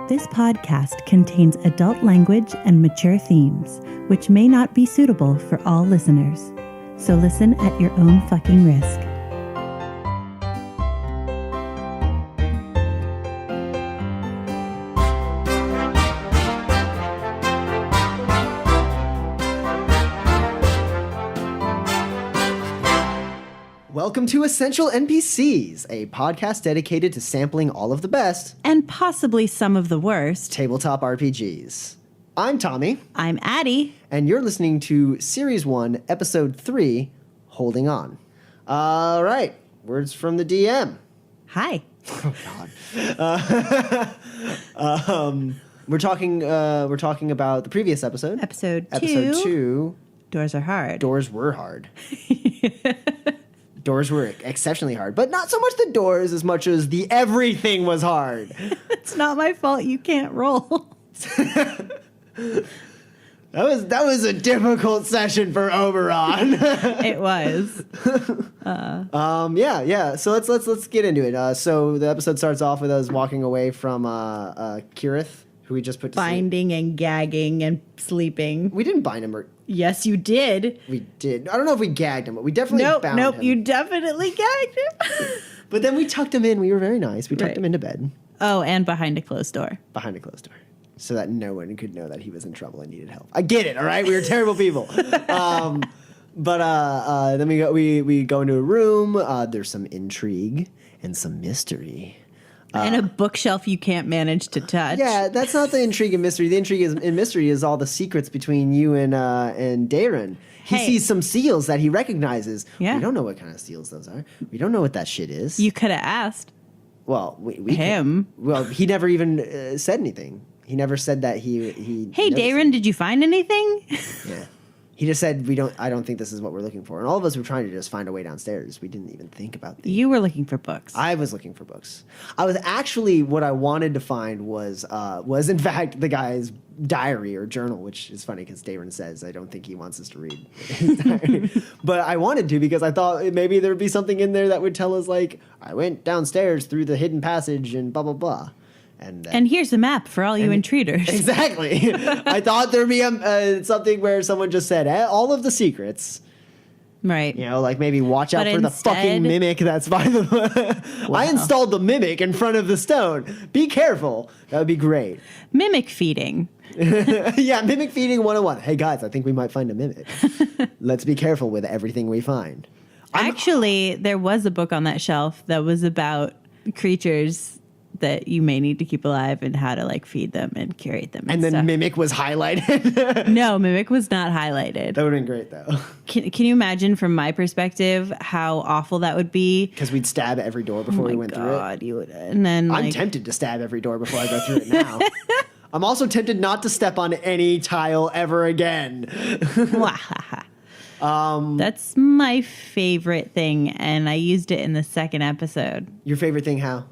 This podcast contains adult language and mature themes, which may not be suitable for all listeners. So listen at your own fucking risk. Welcome to Essential NPCs, a podcast dedicated to sampling all of the best And possibly some of the worst. tabletop RPGs. I'm Tommy, I'm Addie. and you're listening to Series 1, Episode 3, Holding On. All right, words from the DM. Hi. Oh, God. We're talking about the previous episode. Episode 2. Episode 2, Doors are hard. Doors were hard. Doors were exceptionally hard, but not so much the doors as much as the everything was hard. It's not my fault you can't roll. That was a difficult session for Oberon. It was. Yeah. So let's get into it. So the episode starts off with us walking away from Kirith, who we just put to sleep. Binding and gagging and sleeping. We didn't bind him. Yes, you did. We did. I don't know if we gagged him, but we definitely bound him. Nope, you definitely gagged him. But then we tucked him in. We were very nice. We tucked him into bed. Oh, and behind a closed door. Behind a closed door. So that no one could know that he was in trouble and needed help. I get it, all right? We were terrible people. Then we go into a room. There's some intrigue and some mystery. And a bookshelf you can't manage to touch. Yeah, that's not the intrigue and mystery. The intrigue and mystery is all the secrets between you and Darren. He sees some seals that he recognizes. Yeah. We don't know what kind of seals those are. We don't know what that shit is. You could have asked. Well, we him. Well, he never even said anything. He never said that he Hey, Darren, did you find anything? Yeah. He just said, I don't think this is what we're looking for. And all of us were trying to just find a way downstairs. We didn't even think about these. You were looking for books. I was looking for books. I was actually, what I wanted to find was in fact the guy's diary or journal, which is funny because Darren says, I don't think he wants us to read his diary. But I wanted to because I thought maybe there would be something in there that would tell us like, I went downstairs through the hidden passage and blah, blah, blah. And here's the map for all you intruders. Exactly. I thought there'd be something where someone just said all of the secrets. Right. You know, like maybe watch out for the fucking mimic that's by the... Wow. I installed the mimic in front of the stone. Be careful. That would be great. Mimic feeding. Yeah, mimic feeding 101. Hey, guys, I think we might find a mimic. Let's be careful with everything we find. Actually, there was a book on that shelf that was about creatures that you may need to keep alive and how to like feed them and curate them. And then stuff. Mimic was highlighted. No, Mimic was not highlighted. That would have been great, though. Can you imagine from my perspective how awful that would be? Because we'd stab every door before we went through it. You would, and then I'm tempted to stab every door before I go through it now. I'm also tempted not to step on any tile ever again. That's my favorite thing, and I used it in the second episode. Your favorite thing, how?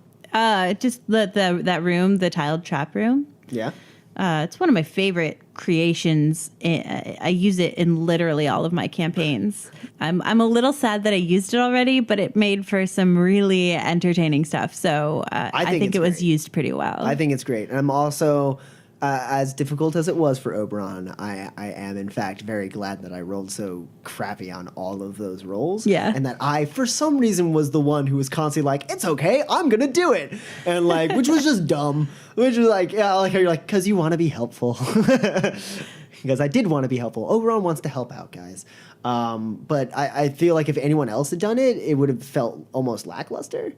Just that room, the tiled trap room. Yeah. It's one of my favorite creations. I use it in literally all of my campaigns. I'm a little sad that I used it already, but it made for some really entertaining stuff. So I think it was used pretty well. I think it's great. And I'm also, as difficult as it was for Oberon, I am in fact very glad that I rolled so crappy on all of those rolls. Yeah. And that I, for some reason, was the one who was constantly like, it's okay, I'm going to do it. And like, which was just dumb. Which was like, yeah, like how you're like, because you want to be helpful. Because I did want to be helpful. Oberon wants to help out, guys. But I feel like if anyone else had done it, it would have felt almost lackluster.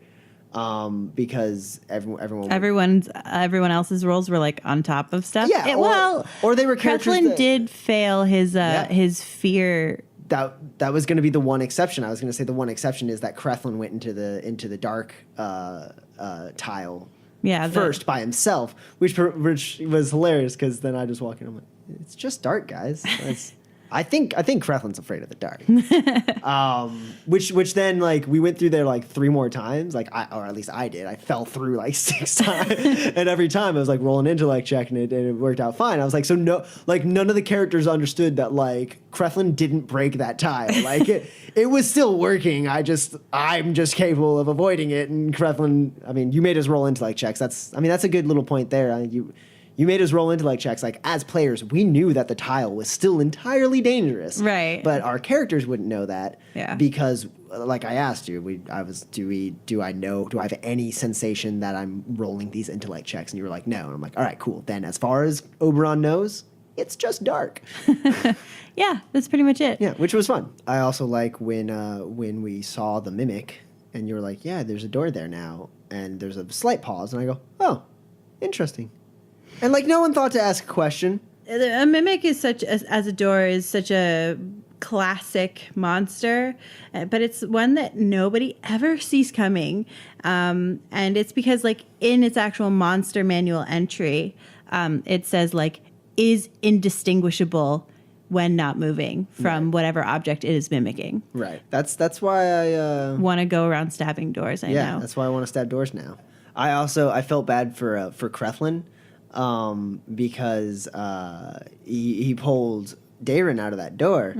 Because everyone else's roles were like on top of stuff. Yeah, or they were characters. Crethlin did fail his fear. That was going to be the one exception. I was going to say the one exception is that Crethlin went into the dark tile. Yeah, first by himself, which was hilarious because then I just walk in. I'm like, it's just dark, guys. I think Crethlin's afraid of the dark. Which then like we went through there like 3 more times, like or at least I did. I fell through like 6 times, and every time I was like rolling intellect check, and it worked out fine. I was like, so no, like none of the characters understood that like Crethlin didn't break that tile. Like it was still working. I'm just capable of avoiding it. And Crethlin, I mean, you made us roll intellect checks. That's a good little point there. You made us roll intellect checks. Like, as players, we knew that the tile was still entirely dangerous. Right. But our characters wouldn't know that. Yeah. Because, like I asked you, do I have any sensation that I'm rolling these intellect checks? And you were like, no. And I'm like, all right, cool. Then as far as Oberon knows, it's just dark. Yeah, that's pretty much it. Yeah, which was fun. I also like when we saw the mimic, and you were like, yeah, there's a door there now. And there's a slight pause, and I go, oh, interesting. And like no one thought to ask a question. A mimic is as a door is such a classic monster, but it's one that nobody ever sees coming. And it's because like in its actual monster manual entry, it says like is indistinguishable when not moving from whatever object it is mimicking. Right. That's why I want to go around stabbing doors. I know. That's why I want to stab doors now. I felt bad for Crethlin. Because he pulled Darren out of that door,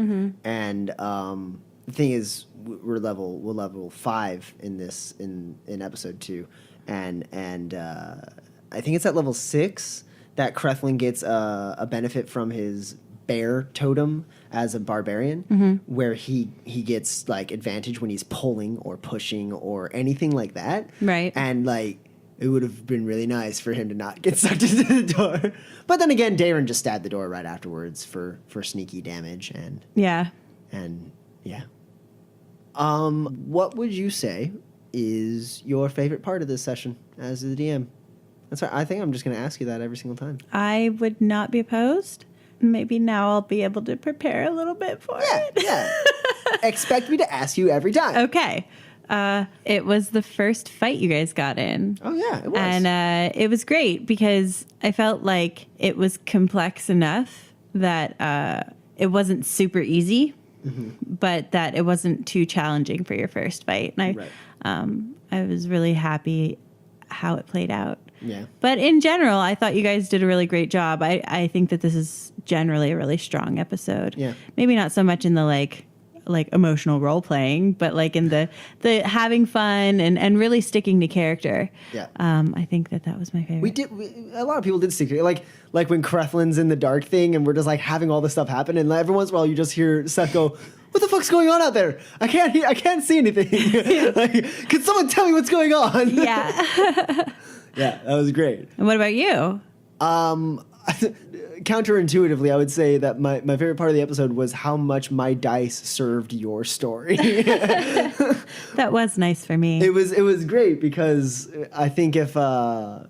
and the thing is, we're level 5 in episode 2, and I think it's at level 6 that Crethlin gets a benefit from his bear totem as a barbarian, where he gets like advantage when he's pulling or pushing or anything like that, right? And like. It would have been really nice for him to not get sucked into the door. But then again, Darren just stabbed the door right afterwards for sneaky damage and yeah. What would you say is your favorite part of this session as the DM? That's right. I think I'm just going to ask you that every single time. I would not be opposed. Maybe now I'll be able to prepare a little bit for it. Yeah. Expect me to ask you every time. Okay. It was the first fight you guys got in. Oh, yeah, it was. And it was great because I felt like it was complex enough that it wasn't super easy, but that it wasn't too challenging for your first fight. And I was really happy how it played out. Yeah. But in general, I thought you guys did a really great job. I think that this is generally a really strong episode. Yeah. Maybe not so much in the like emotional role playing, but like in the having fun and really sticking to character. Yeah. I think that was my favorite. A lot of people did stick to it. Like when Crethlin's in the dark thing and we're just like having all this stuff happen, and every once in a while you just hear Seth go, what the fuck's going on out there? I can't see anything. Like, can someone tell me what's going on? Yeah. Yeah, that was great. And what about you? Counterintuitively, I would say that my favorite part of the episode was how much my dice served your story. That was nice for me. It was great because I think if I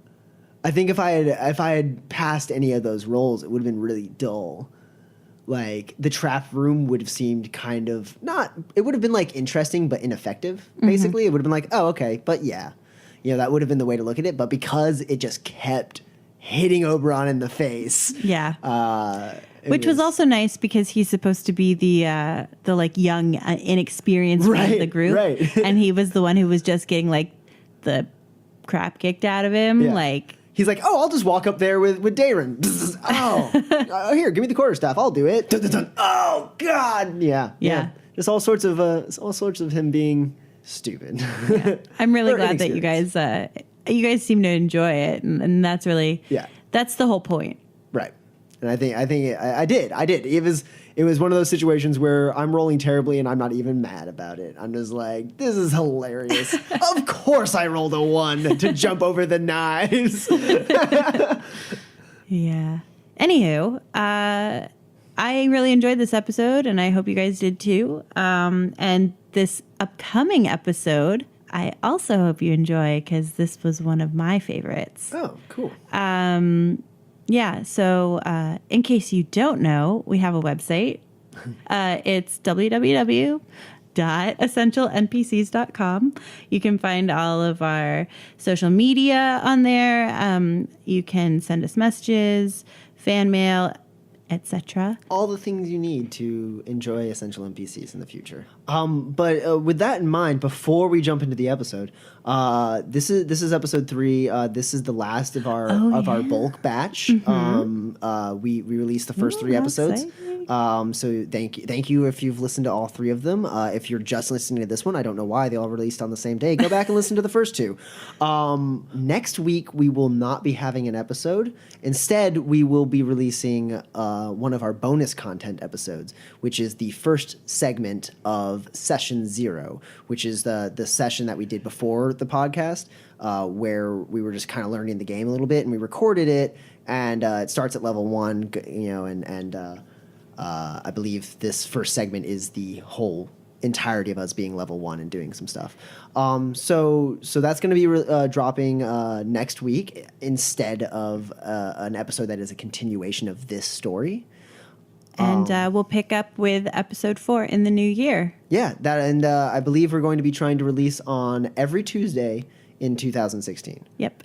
had passed any of those rolls, it would have been really dull. Like the trap room would have seemed kind of it would have been like interesting but ineffective. Basically, it would have been like, oh, okay, but yeah, that would have been the way to look at it. But because it just kept hitting Oberon in the face. Yeah. Which was also nice because he's supposed to be the like young, inexperienced one of the group. Right. And he was the one who was just getting like the crap kicked out of him. Yeah. Like he's like, oh, I'll just walk up there with Darren. Here, give me the quarterstaff. I'll do it. Oh God. Yeah. Just all sorts of him being stupid. Yeah. I'm really glad that you guys seem to enjoy it, and that's really that's the whole point. Right. And I think I did. It was one of those situations where I'm rolling terribly and I'm not even mad about it. I'm just like, this is hilarious. Of course I rolled a 1 to jump over the knives. Yeah. Anywho, I really enjoyed this episode, and I hope you guys did too. And this upcoming episode, I also hope you enjoy because this was one of my favorites. Oh, cool. Yeah, so in case you don't know, we have a website. It's www.essentialnpcs.com. You can find all of our social media on there. You can send us messages, fan mail, etc. All the things you need to enjoy Essential NPCs in the future. But with that in mind, before we jump into the episode, this is episode 3. This is the last of our our bulk batch. We released the first 3 episodes. So thank you if you've listened to all 3 of them. If you're just listening to this one, I don't know why they all released on the same day. Go back and listen to the first 2. Next week we will not be having an episode. Instead, we will be releasing one of our bonus content episodes, which is the first segment of Session 0, which is the session that we did before the podcast, where we were just kind of learning the game a little bit, and we recorded it, and it starts at level 1, and I believe this first segment is the whole entirety of us being level 1 and doing some stuff. So that's going to be dropping next week instead of an episode that is a continuation of this story. And we'll pick up with episode 4 in the new year. Yeah, I believe we're going to be trying to release on every Tuesday in 2016. Yep.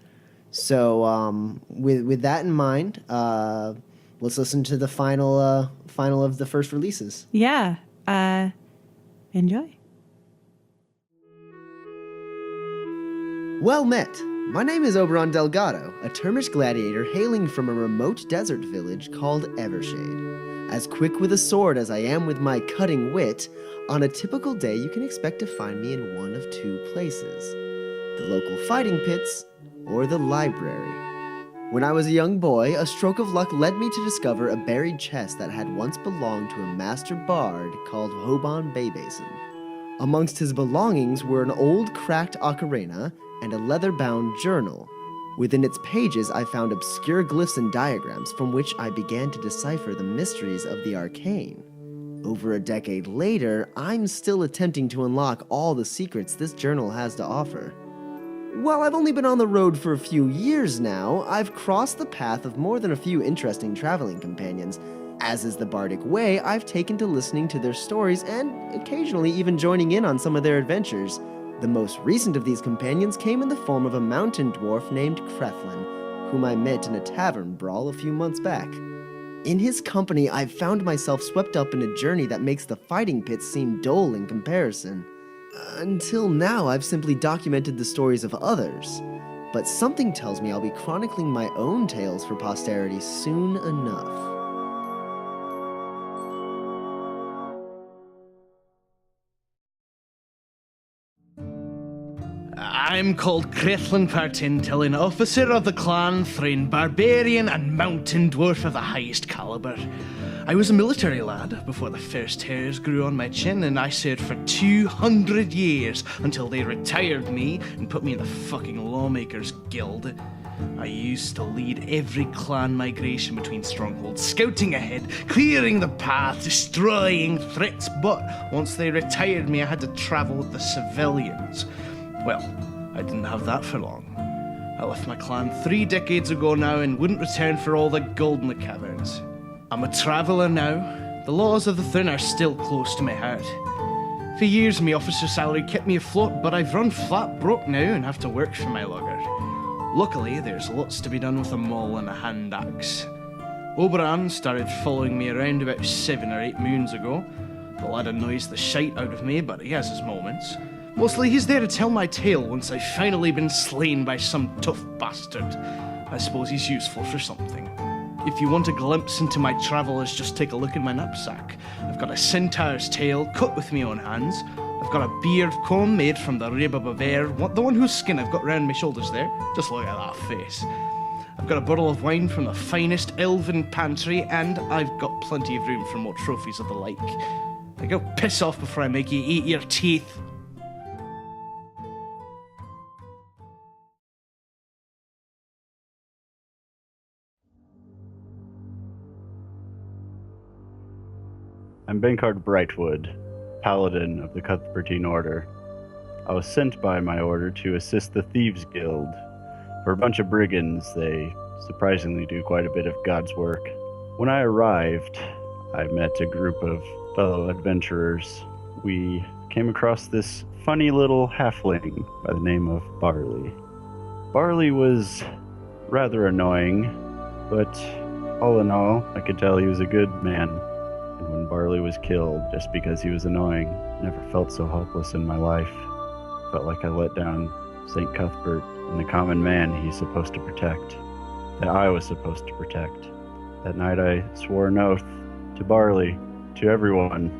So with that in mind, let's listen to the final of the first releases. Yeah. Enjoy. Well met. My name is Oberon Delgado, a Termish gladiator hailing from a remote desert village called Evershade. As quick with a sword as I am with my cutting wit, on a typical day you can expect to find me in one of 2 places: the local fighting pits or the library. When I was a young boy, a stroke of luck led me to discover a buried chest that had once belonged to a master bard called Hoban Baybasin. Amongst his belongings were an old cracked ocarina and a leather-bound journal. Within its pages I found obscure glyphs and diagrams from which I began to decipher the mysteries of the arcane. Over a decade later, I'm still attempting to unlock all the secrets this journal has to offer. While I've only been on the road for a few years now, I've crossed the path of more than a few interesting traveling companions. As is the bardic way, I've taken to listening to their stories and occasionally even joining in on some of their adventures. The most recent of these companions came in the form of a mountain dwarf named Creflin, whom I met in a tavern brawl a few months back. In his company, I've found myself swept up in a journey that makes the fighting pits seem dull in comparison. Until now, I've simply documented the stories of others, but something tells me I'll be chronicling my own tales for posterity soon enough. I'm called Creflin Partintil, an officer of the clan Thrain, barbarian and mountain dwarf of the highest caliber. I was a military lad before the first hairs grew on my chin, and I served for 200 years until they retired me and put me in the fucking Lawmakers Guild. I used to lead every clan migration between strongholds, scouting ahead, clearing the path, destroying threats, but once they retired me, I had to travel with the civilians. Well, I didn't have that for long. I left my clan 3 decades ago now and wouldn't return for all the gold in the caverns. I'm a traveller now. The laws of the Thrin are still close to my heart. For years, my officer salary kept me afloat, but I've run flat broke now and have to work for my lugger. Luckily, there's lots to be done with a maul and a hand axe. Oberon started following me around about 7 or 8 moons ago. The lad annoys the shite out of me, but he has his moments. Mostly he's there to tell my tale once I've finally been slain by some tough bastard. I suppose he's useful for something. If you want a glimpse into my travels, just take a look in my knapsack. I've got a centaur's tail cut with my own hands. I've got a beard comb made from the rib of a bear, the one whose skin I've got round my shoulders there. Just look at that face. I've got a bottle of wine from the finest elven pantry, and I've got plenty of room for more trophies of the like. Now go piss off before I make you eat your teeth. I'm Benkard Brightwood, Paladin of the Cuthbertine Order. I was sent by my order to assist the Thieves Guild. For a bunch of brigands, they surprisingly do quite a bit of God's work. When I arrived, I met a group of fellow adventurers. We came across this funny little halfling by the name of Barley. Barley was rather annoying, but All in all, I could tell he was a good man. And when Barley was killed just because he was annoying, I never felt so helpless in my life. Felt like I let down St. Cuthbert and the common man he's supposed to protect, that I was supposed to protect. That night I swore an oath to Barley, to everyone.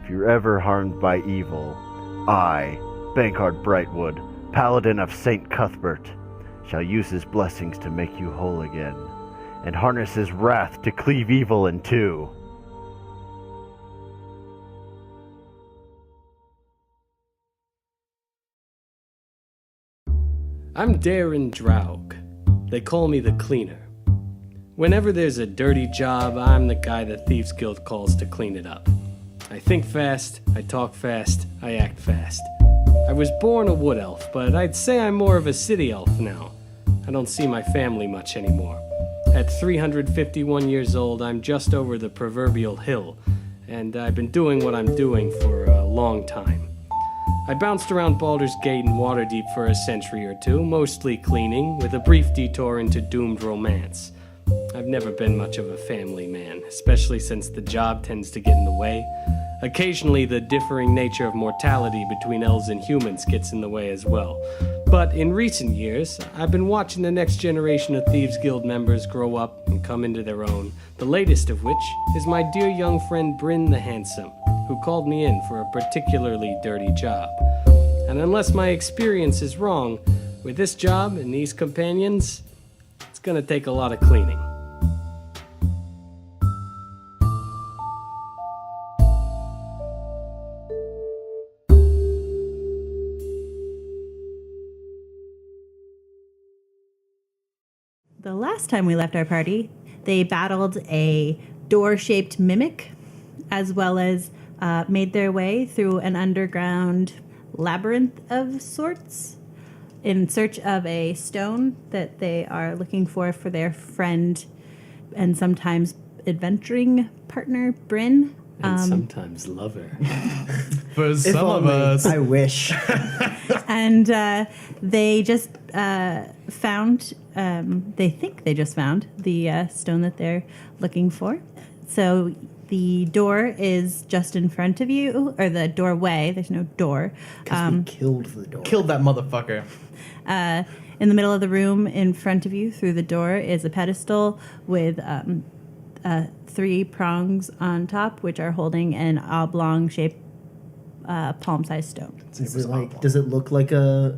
If you're ever harmed by evil, I, Bankard Brightwood, Paladin of St. Cuthbert, shall use his blessings to make you whole again, and harness his wrath to cleave evil in two. I'm Darren Draug. They call me the Cleaner. Whenever there's a dirty job, I'm the guy the Thieves Guild calls to clean it up. I think fast, I talk fast, I act fast. I was born a wood elf, but I'd say I'm more of a city elf now. I don't see my family much anymore. At 351 years old, I'm just over the proverbial hill, and I've been doing what I'm doing for a long time. I bounced around Baldur's Gate and Waterdeep for a century or two, mostly cleaning, with a brief detour into doomed romance. I've never been much of a family man, especially since the job tends to get in the way. Occasionally, the differing nature of mortality between elves and humans gets in the way as well. But in recent years, I've been watching the next generation of Thieves Guild members grow up and come into their own, the latest of which is my dear young friend Bryn the Handsome, who called me in for a particularly dirty job. And unless my experience is wrong, with this job and these companions, it's gonna take a lot of cleaning. The last time we left our party, they battled a door-shaped mimic, as well as made their way through an underground labyrinth of sorts in search of a stone that they are looking for their friend and sometimes adventuring partner, Bryn. And sometimes lover. For some of us. I wish. And they just found, they think they just found the stone that they're looking for. So the door is just in front of you, or the doorway. There's no door. Because we killed the door. Killed that motherfucker. In the middle of the room, in front of you, through the door, is a pedestal with 3 prongs on top, which are holding an oblong-shaped palm-sized stone. Does it look like a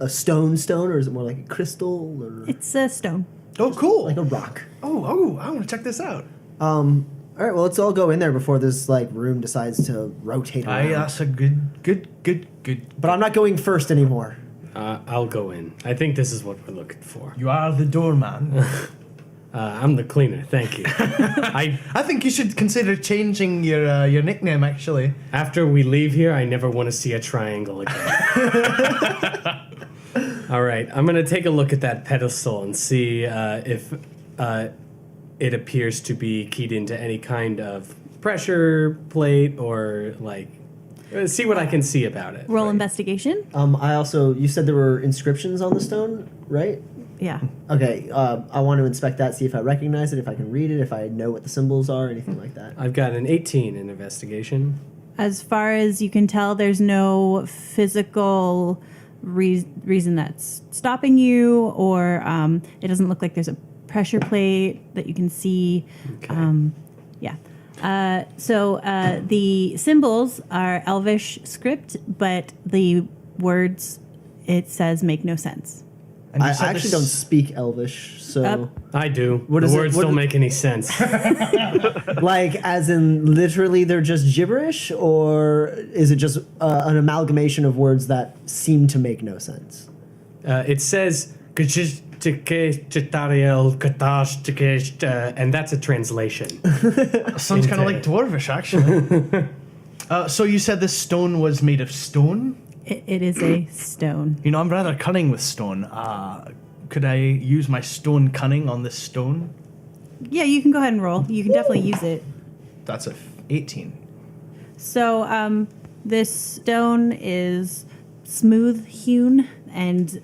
stone, or is it more like a crystal? Or It's a stone. Oh, cool. like a rock? Oh, I want to check this out. All right, well, let's all go in there before this room decides to rotate around. That's a good. But I'm not going first anymore. I'll go in. I think this is what we're looking for. You are the doorman. I'm the Cleaner, thank you. I think you should consider changing your nickname, actually. After we leave here, I never want to see a triangle again. All right, I'm going to take a look at that pedestal and see if it appears to be keyed into any kind of pressure plate or, see what I can see about it. Roll investigation. You said there were inscriptions on the stone, right? Yeah. Okay, I want to inspect that, see if I recognize it, if I can read it, if I know what the symbols are, anything like that. I've got an 18 in investigation. As far as you can tell, there's no physical reason that's stopping you, or it doesn't look like there's a pressure plate that you can see. Okay. So the symbols are Elvish script, but the words it says make no sense. And you I said actually this- don't speak Elvish, so... I do. What The is it- words what don't is- make any sense. as in literally they're just gibberish, or is it just an amalgamation of words that seem to make no sense? It says, and that's a translation. Sounds kind of like Dwarvish, actually. So you said this stone was made of stone? It is a stone. You know, I'm rather cunning with stone. Could I use my stone cunning on this stone? Yeah, you can go ahead and roll. You can definitely use it. That's a 18. So this stone is smooth hewn, and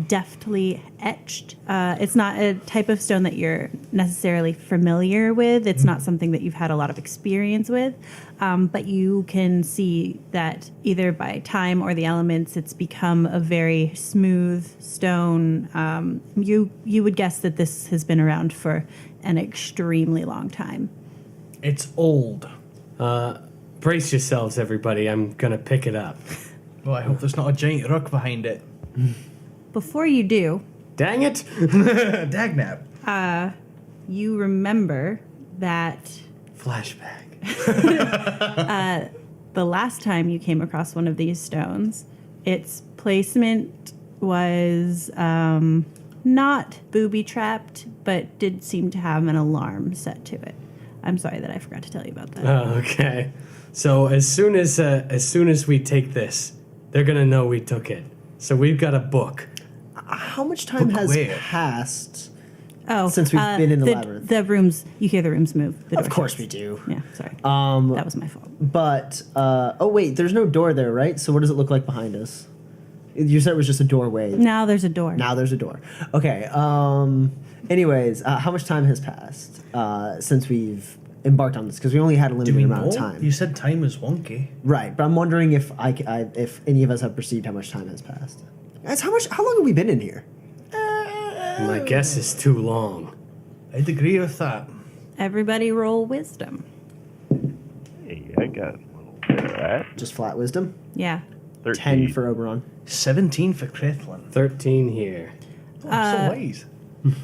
deftly etched. It's not a type of stone that you're necessarily familiar with. It's not something that you've had a lot of experience with. But you can see that either by time or the elements, it's become a very smooth stone. You would guess that this has been around for an extremely long time. It's old. Brace yourselves, everybody. I'm gonna pick it up. Well, I hope there's not a giant rock behind it. Before you do, Dang it! Dagnap. you remember that Flashback. the last time you came across one of these stones, its placement was not booby-trapped, but did seem to have an alarm set to it. I'm sorry that I forgot to tell you about that. Oh, okay. So as soon as we take this, they're gonna know we took it. So we've got a book. How much time has where? passed Oh, since we've been in the labyrinth? The rooms, you hear the rooms move. The Of door course shuts. we do. Yeah, sorry. That was my fault. But, oh wait, there's no door there, right? So what does it look like behind us? You said it was just a doorway. Now there's a door. Now there's a door. Okay, anyways, how much time has passed since we've embarked on this? Because we only had a Do limited we amount know? of time. You said time is wonky. Right, but I'm wondering if if any of us have perceived how much time has passed. Guys, how long have we been in here? My guess is too long. I'd agree with that. Everybody roll wisdom. Hey, I got a little bit of that. Just flat wisdom. Yeah. 10 for Oberon. 17 for Crethlin. 13 here. Oh, so wise.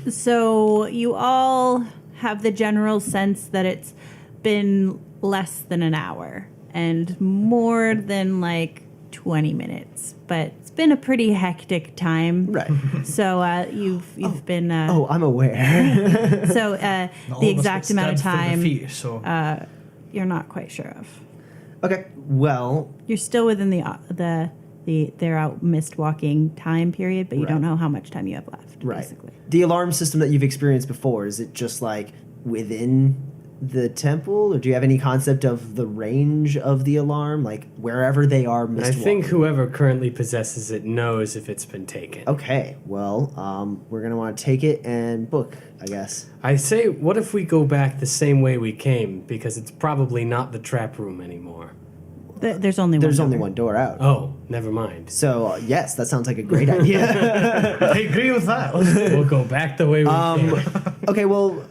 So you all have the general sense that it's been less than an hour and more than like 20 minutes, but it's been a pretty hectic time. Right. So you've been Oh, I'm aware. so All the of us exact get amount of stabbed through time the feet, so you're not quite sure of. Okay, well, You're still within the they're out mist walking time period, but you don't know how much time you have left. right. Basically. The alarm system that you've experienced before, is it just like within the temple, or do you have any concept of the range of the alarm, like wherever they are mist I think walking? whoever currently possesses it knows if it's been taken. Okay, well, we're gonna want to take it and book, I guess. I say, what if we go back the same way we came? Because it's probably not the trap room anymore. There's only There's one only door. one door out. Oh, never mind. So yes, that sounds like a great idea. I agree with that. We'll go back the way we came. Okay, well,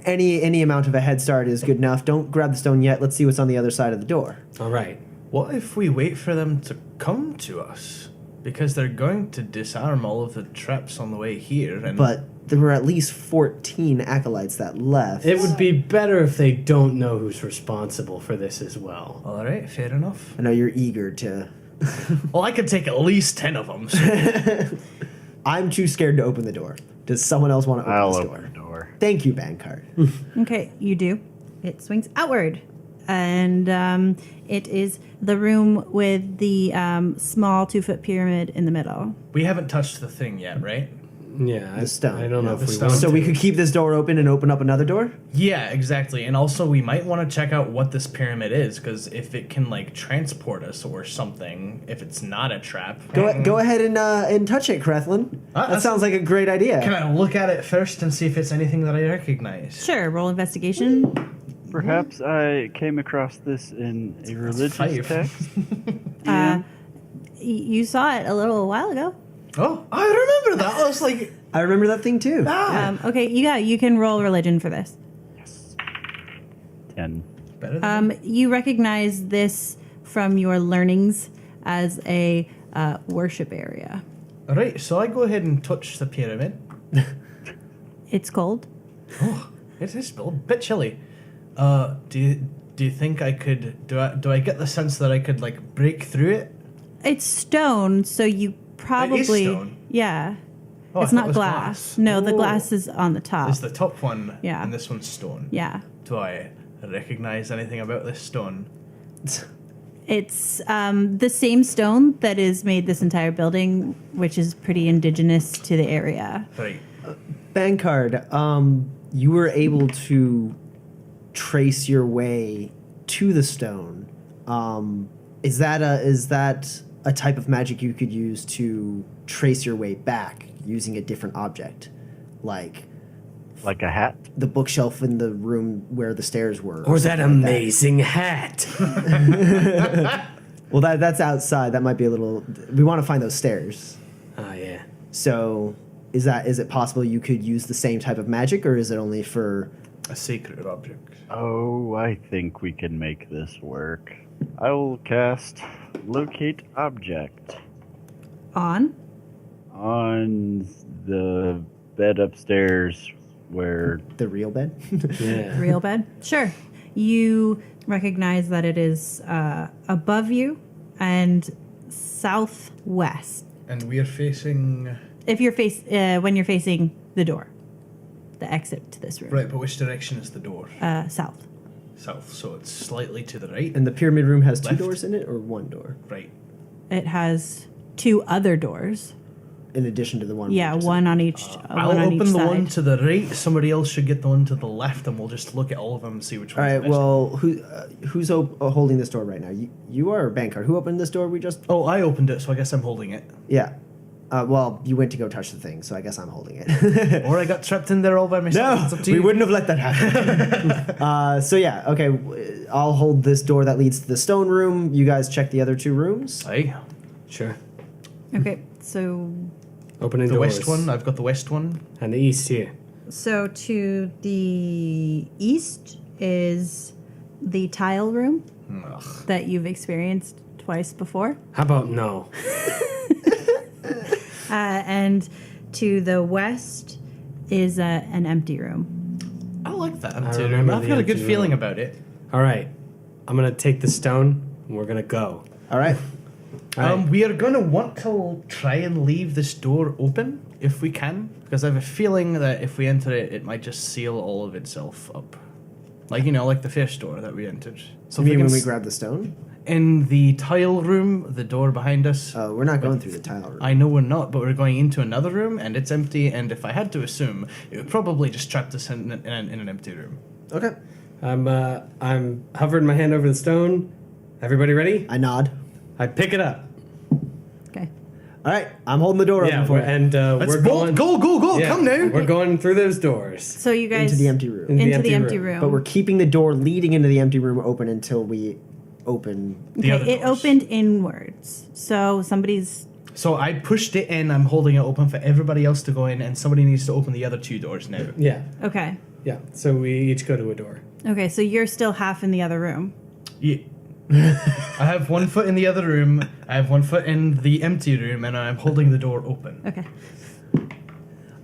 any amount of a head start is good enough. Don't grab the stone yet. Let's see what's on the other side of the door. All right. What if we wait for them to come to us? Because they're going to disarm all of the traps on the way here. And But there were at least 14 acolytes that left. It would be better if they don't know who's responsible for this as well. all right, fair enough. I know you're eager to. Well, I could take at least 10 of them. So I'm too scared to open the door. Does someone else want to open I'll this open door? the door. Thank you, Bankard. Okay, you do. It swings outward, and it is the room with the small 2-foot pyramid in the middle. we haven't touched the thing yet, right? Yeah, The stone. I don't know Yeah, if the we stone. want So to. we could keep this door open and open up another door? Yeah, exactly. And also, we might want to check out what this pyramid is, because if it can, like, transport us or something, if it's not a trap. Go ahead and touch it, Crethlin. That that's- sounds like a great idea. Can I look at it first and see if it's anything that I recognize? Sure, roll investigation. Perhaps I came across this in a religious 5. text. You saw it a little while ago. Oh, I remember that. I was like, I remember that thing too. Okay, you can roll religion for this. 10. better than You recognize this from your learnings as a worship area. All right, so I go ahead and touch the pyramid. It's cold. Oh, it is a bit chilly. Do you think I could? Do I get the sense that I could like break through it? It's stone, so you probably stone? yeah. Oh, I It's thought it not was glass. No, the Oh. glass is on the top. It's the top one, Yeah. and this one's stone. Yeah. Do I recognize anything about this stone? It's the same stone that is made this entire building, which is pretty indigenous to the area. Right. Bankard, you were able to trace your way to the stone. Is that a type of magic you could use to trace your way back using a different object, like a hat? the bookshelf in the room where the stairs were. Or that amazing hat. Well, that's outside. That might be a little... We want to find those stairs. Oh, yeah. So is it possible you could use the same type of magic, or is it only for... A sacred object. Oh, I think we can make this work. I will cast Locate Object On? on the bed upstairs where... The real bed? Yeah. Real bed? Sure. You recognize that it is above you and southwest. And we are facing... If you're when you're facing the door, the exit to this room. Right, but which direction is the door? South. South, so it's slightly to the right. And the pyramid room has 2 Left. doors in it, or 1 door? Right. It has 2 other doors. In addition to the one... we Yeah, just- one on each. I'll one on open each the side. one to the right. Somebody else should get the one to the left, and we'll just look at all of them and see which All one's right, the best. well, who's holding this door right now? You are, or Bankard? Who opened this door we just... Oh, I opened it, so I guess I'm holding it. Yeah. Well, you went to go touch the thing, so I guess I'm holding it. Or I got trapped in there all by myself. It's up to we you. wouldn't have let that happen. So yeah, okay. I'll hold this door that leads to the stone room. You guys check the other 2 rooms. Aye. Sure. Okay, so Opening The doors. west one, I've got the west one. And the east here. to the east is the tile room Ugh. that you've experienced twice before, How about no? and to the west is an empty room. I like that I empty room. remember I've the got a good empty feeling room. about it. All right. I'm going to take the stone, and we're going to go. All right. All right. We are going to want to try and leave this door open if we can, because I have a feeling that if we enter it, it might just seal all of itself up. Like, like the first door that we entered. So You if mean when can we grab the stone? in the tile room, the door behind us. We're not going through the tile room. I know we're not, but we're going into another room, and it's empty. And if I had to assume, it would probably just trap us in an empty room. Okay. I'm hovering my hand over the stone. Everybody ready? I nod. I pick it up. Okay. All right. I'm holding the door Yeah, open for you. and Let's we're bolt. going. Go! Yeah, Come now. We're going through those doors. So you guys Into the empty room. into the empty room. But we're keeping the door leading into the empty room open until we open. The other Okay, it doors. opened inwards. So somebody's So I pushed it in. I'm holding it open for everybody else to go in, and somebody needs to open the other 2 doors now. Yeah, okay. yeah. So we each go to a door. Okay, so you're still half in the other room. Yeah. I have 1 foot in the other room. I have 1 foot in the empty room, and I'm holding the door open. Okay.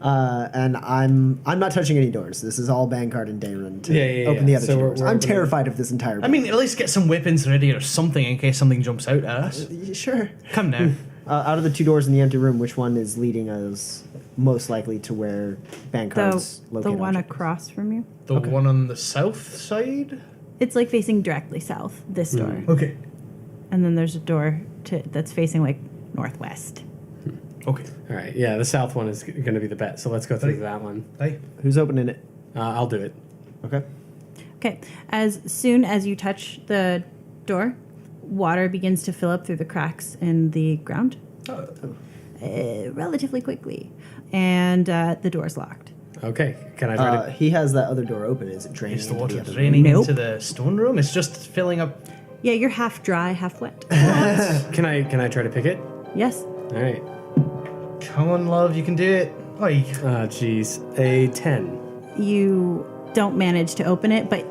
And I'm not touching any doors. This is all Bankard and Dayrun to Yeah, open the other so 2 we're doors. I'm opening- terrified of this entire room. I mean, at least get some weapons ready or something in case something jumps out at us. Sure. Come now. Out of the 2 doors in the empty room, which one is leading us most likely to where Bankard's The located? one across from you. The one on the south side? It's like facing directly south, this door. Okay. And then there's a door that's facing like northwest. Okay. All right. Yeah, the south one is going to be the bet. So let's go through that one. Aye. Who's opening it? I'll do it. Okay. Okay. As soon as you touch the door, water begins to fill up through the cracks in the ground relatively quickly. And the door's locked. Okay. Can I try to? He has that other door open. Is it draining Is the into water the other room? draining Nope. into the stone room? It's just filling up. Yeah, you're half dry, half wet. Can I try to pick it? Yes. All right. Come on, love, you can do it. Oi. Jeez. A 10. You don't manage to open it, but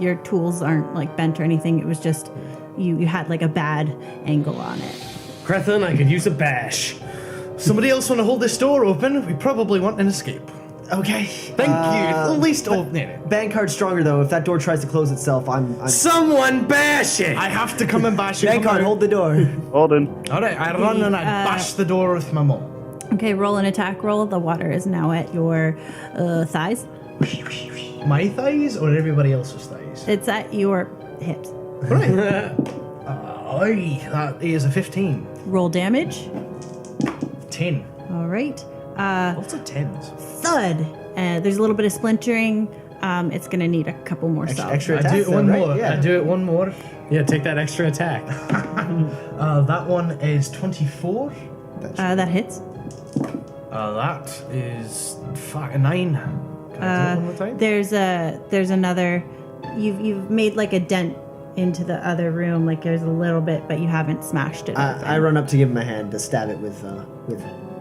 your tools aren't like bent or anything. It was just you had like a bad angle on it. Crethlin, I could use a bash. Somebody else want to hold this door open? We probably want an escape. Okay. Thank you. At least open it. Bankard's stronger though. If that door tries to close itself, I'm Someone bash it! I have to come and bash it. Bankard, hold the door. Holden. All right, I run and I bash the door with my mom. Okay, roll an attack roll. The water is now at your thighs. My thighs or everybody else's thighs? It's at your hips. Right. Aye, that is a 15. Roll damage. 10. All right. Lots of 10s. Thud. There's a little bit of splintering. it's going to need a couple more solves. Extra I attack. do it one right? more. Yeah. I do it one more. Yeah, take that extra attack. That one is 24. That hits. That is 9. Can I do it one more time? There's another. You've made like a dent into the other room. Like there's a little bit, but you haven't smashed it. I run up to give him a hand to stab it with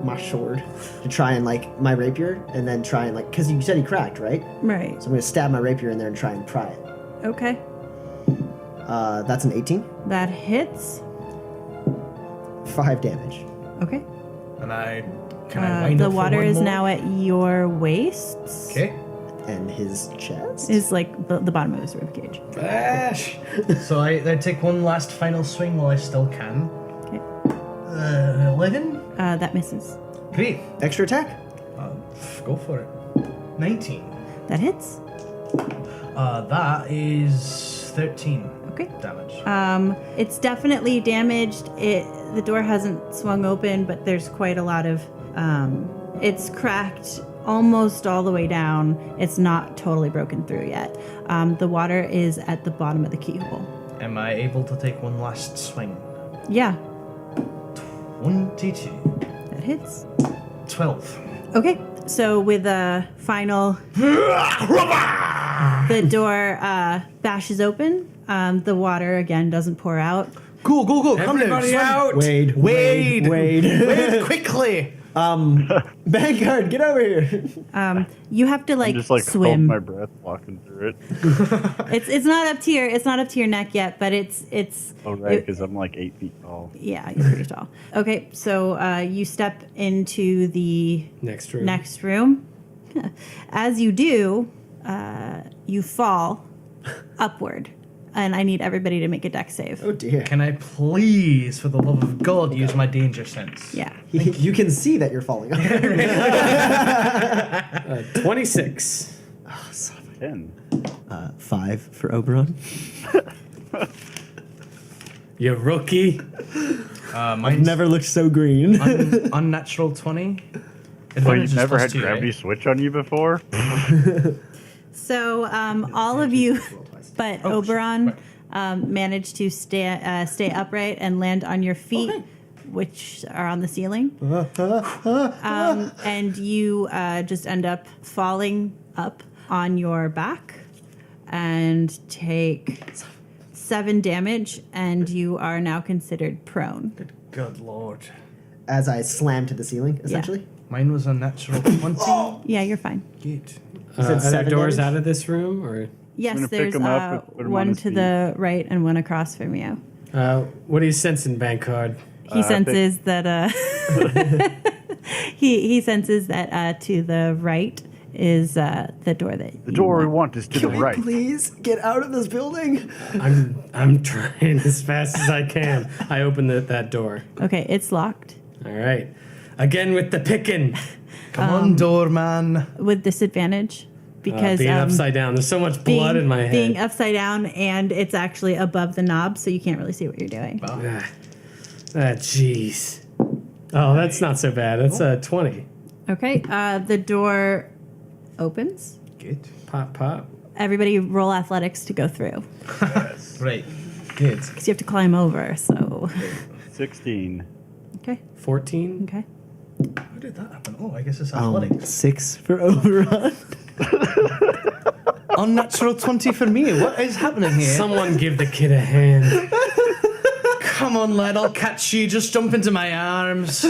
my sword to try and like my rapier, and then try and like because you said he cracked, right? Right. So I'm gonna stab my rapier in there and try and pry it. Okay. That's an 18. That hits. 5 damage. Okay. And can I wind The up for water one is more? now at your waist. Okay. And his chest. Is like the bottom of his rib cage. Bash. So I take one last final swing while I still can. Okay. 11. That misses. Great. Extra attack. Go for it. 19. That hits. That is 13 Okay. damage. It's definitely damaged. The door hasn't swung open, but there's quite a lot of. It's cracked almost all the way down. It's not totally broken through yet. The water is at the bottom of the keyhole. Am I able to take one last swing? Yeah, 22. that hits. 12. Okay, so with a final, the door bashes open. The water again doesn't pour out. Go, go, go. Come Everybody down. out! Wade. Wade. Wade. Quickly. Vanguard, get over here. You have to I'm just swim. holding my breath walking through it. It's not up to your neck yet, but it's Oh, right, because I'm like 8 feet tall. yeah, you're pretty tall. Okay, so you step into the Next room. next room. As you do, you fall upward, and I need everybody to make a dex save. Oh dear. Can I please, for the love of God, use my danger sense? Yeah. You can see that you're falling. 26. 10. 5 for Oberon. You rookie. Mine's Never looked so green. unnatural 20. Well, Advantage you've is never had +2, gravity right? switch on you before? So all of you, but Oh, Oberon, right. managed to stay upright and land on your feet, which are on the ceiling. And you just end up falling up on your back and take 7 damage, and you are now considered prone. Good Lord. As I slam to the ceiling, essentially. Mine was unnatural 20. Yeah, you're fine. Good. said Are there 7 doors damage? out of this room, or Yes, gonna pick there's 'em up and put 'em on one his to the right and one across from you. what are you sensing, Bankard? He I senses that he senses that to the right is the door that The door we want is to Can the we right. please get out of this building? I'm trying as fast as I can. I open that door. Okay, it's locked All right. Again with the picking. Come on, doorman. with disadvantage because Being upside down. There's so much blood in my head. being upside down, and it's actually above the knob, so you can't really see what you're doing. Jeez. Oh, that's not so bad. That's 20. Okay, the door opens. Good. Pop, pop. Everybody roll athletics to go through Right. Good. because you have to climb over. So 16. okay, 14. okay. How did that happen? Oh, I guess it's athletics. 6 for Oberon. Unnatural 20 for me. What is happening here? Someone give the kid a hand. Come on, lad. I'll catch you. Just jump into my arms.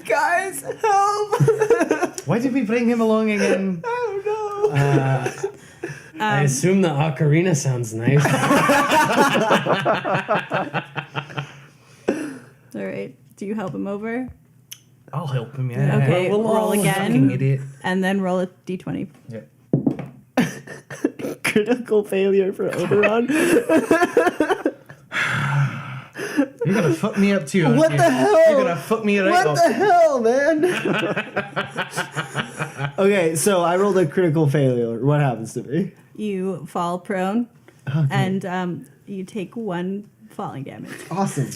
Guys, help! Why did we bring him along again? I don't know. I assume the ocarina sounds nice. All right. Do you help him over? I'll help him, yeah. Okay, We'll roll fucking again, idiot. and then roll a d20. Yeah. Critical failure for Oberon. You're gonna fuck me up too. aren't What you? the hell? You're gonna fuck me right What up. the hell, man? Okay, so I rolled a critical failure. What happens to me? You fall prone, and you take 1 falling damage. Awesome.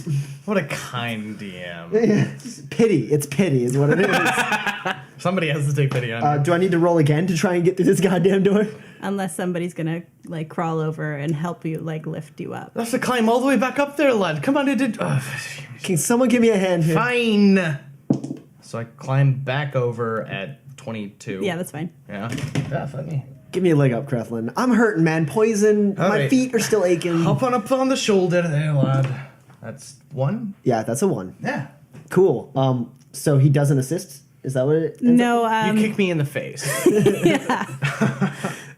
What a kind DM. Pity. It's pity is what it is. Somebody has to take pity on you. Do I need to roll again to try and get through this goddamn door? Unless somebody's gonna like crawl over and help you, like lift you up. I have to climb all the way back up there, lad. Come on, Can someone give me a hand here? Fine. So I climb back over at 22. Yeah, that's fine. Yeah. Yeah, fuck me. Give me a leg up, Krethlin. I'm hurting, man. Poison. All My right. feet are still aching. Hop on the shoulder there, lad. That's 1. Yeah, that's a 1. Yeah. Cool. So he doesn't assist? Is that what it ends up? No, You kick me in the face.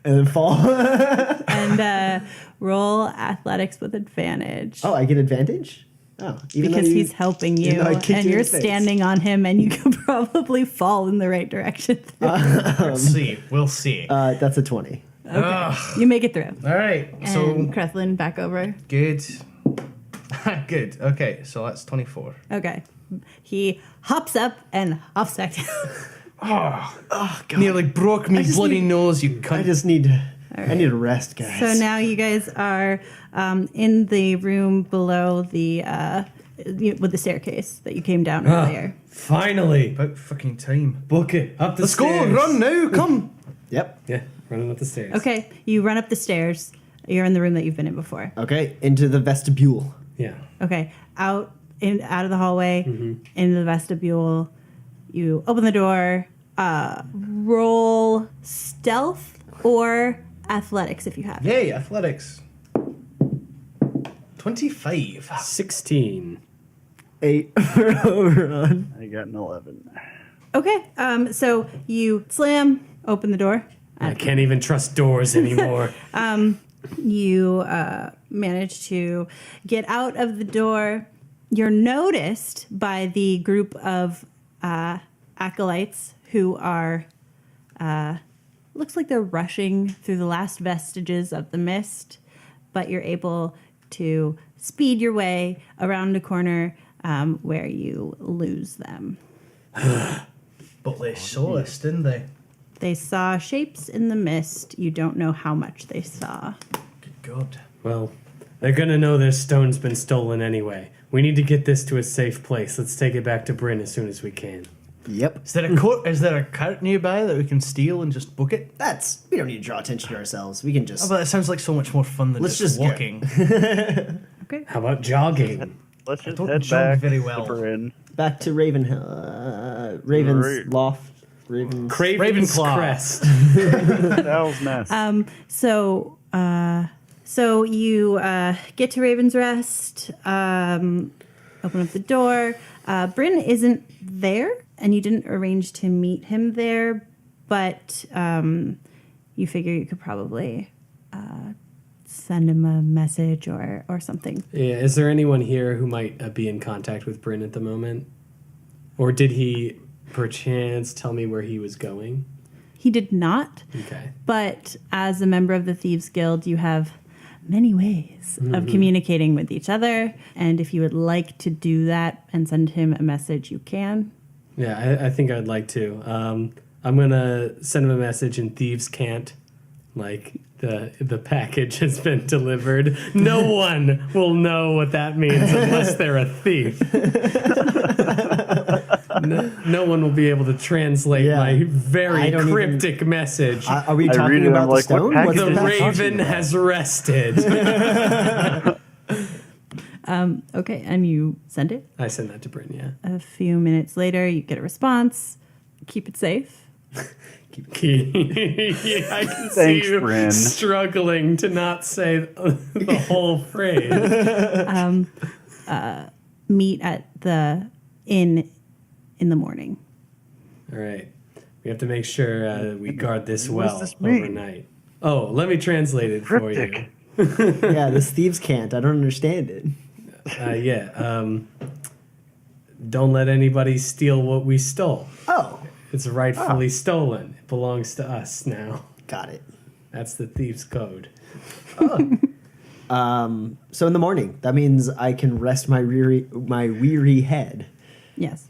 And then fall? and roll athletics with advantage. Oh, I get advantage? Oh, even because though he's helping even you, though I kicked and you in you're the face. standing on him, and you could probably fall in the right direction. Let's see. We'll see. That's a 20. You make it through. All right. And So Krethlin back over. good. Good. Okay. So that's 24. Okay. He hops up and hops back down. Oh, God. Nearly broke me just bloody need- nose. You cunt. I just need I need a rest, guys. So now you guys are in the room below the with the staircase that you came down earlier. Finally. About fucking time. Book it. Up the Let's stairs. go. Run now. Come. Yep. Yeah, running up the stairs. Okay, you run up the stairs. You're in the room that you've been in before. Okay, into the vestibule. Yeah. Okay, out of the hallway, into the vestibule. You open the door. Roll stealth or athletics if you have. Yay, athletics. 25. 16. 8 for overrun. I got an 11. Okay, so you slam open the door. I can't even trust doors anymore. You manage to get out of the door. You're noticed by the group of acolytes who are, looks like they're rushing through the last vestiges of the mist, but you're able to speed your way around a corner where you lose them. But they saw us, didn't they? They saw shapes in the mist. You don't know how much they saw. Good God. Well, they're gonna know their stone's been stolen anyway. We need to get this to a safe place. Let's take it back to Bryn as soon as we can. Yep. Is there a cart nearby that we can steal and just book it? We don't need to draw attention to ourselves. We can just Oh, but that sounds like so much more fun than Let's just just go. walking. Okay. How about jogging? Let's just don't head jog back very well. to Bryn. back to Raven's loft. Raven's Craven's Ravenclaw. Crest. Owl's Nest. So you get to Raven's Rest, open up the door. Bryn isn't there, and you didn't arrange to meet him there, but you figure you could probably send him a message or something. Yeah, is there anyone here who might be in contact with Bryn at the moment? Or did he perchance tell me where he was going? He did not, Okay. but as a member of the Thieves Guild, you have many ways of communicating with each other, and if you would like to do that and send him a message, you can. Yeah, I think I'd like to. I'm gonna send him a message in Thieves Can't. Like the package has been delivered. No one will know what that means unless they're a thief. No one will be able to translate Yeah. my I very don't cryptic message. Are we I talking read it, about I'm the like, what stone? package What's the is that? that? raven has rested. Okay, and you send it. I send that to Bryn, yeah. A few minutes later, you get a response. Keep it safe. Yeah, I can Thanks, see you Bryn. struggling to not say the whole phrase. Meet at the inn in the morning. All right. We have to make sure we guard this well this mean? overnight. Oh, let me translate it for Cryptic. you. Yeah, this thieves can't. I don't understand it. Don't let anybody steal what we stole. Oh, It's rightfully stolen. It belongs to us now. got it. That's the thief's code. So in the morning, that means I can rest my weary head. Yes.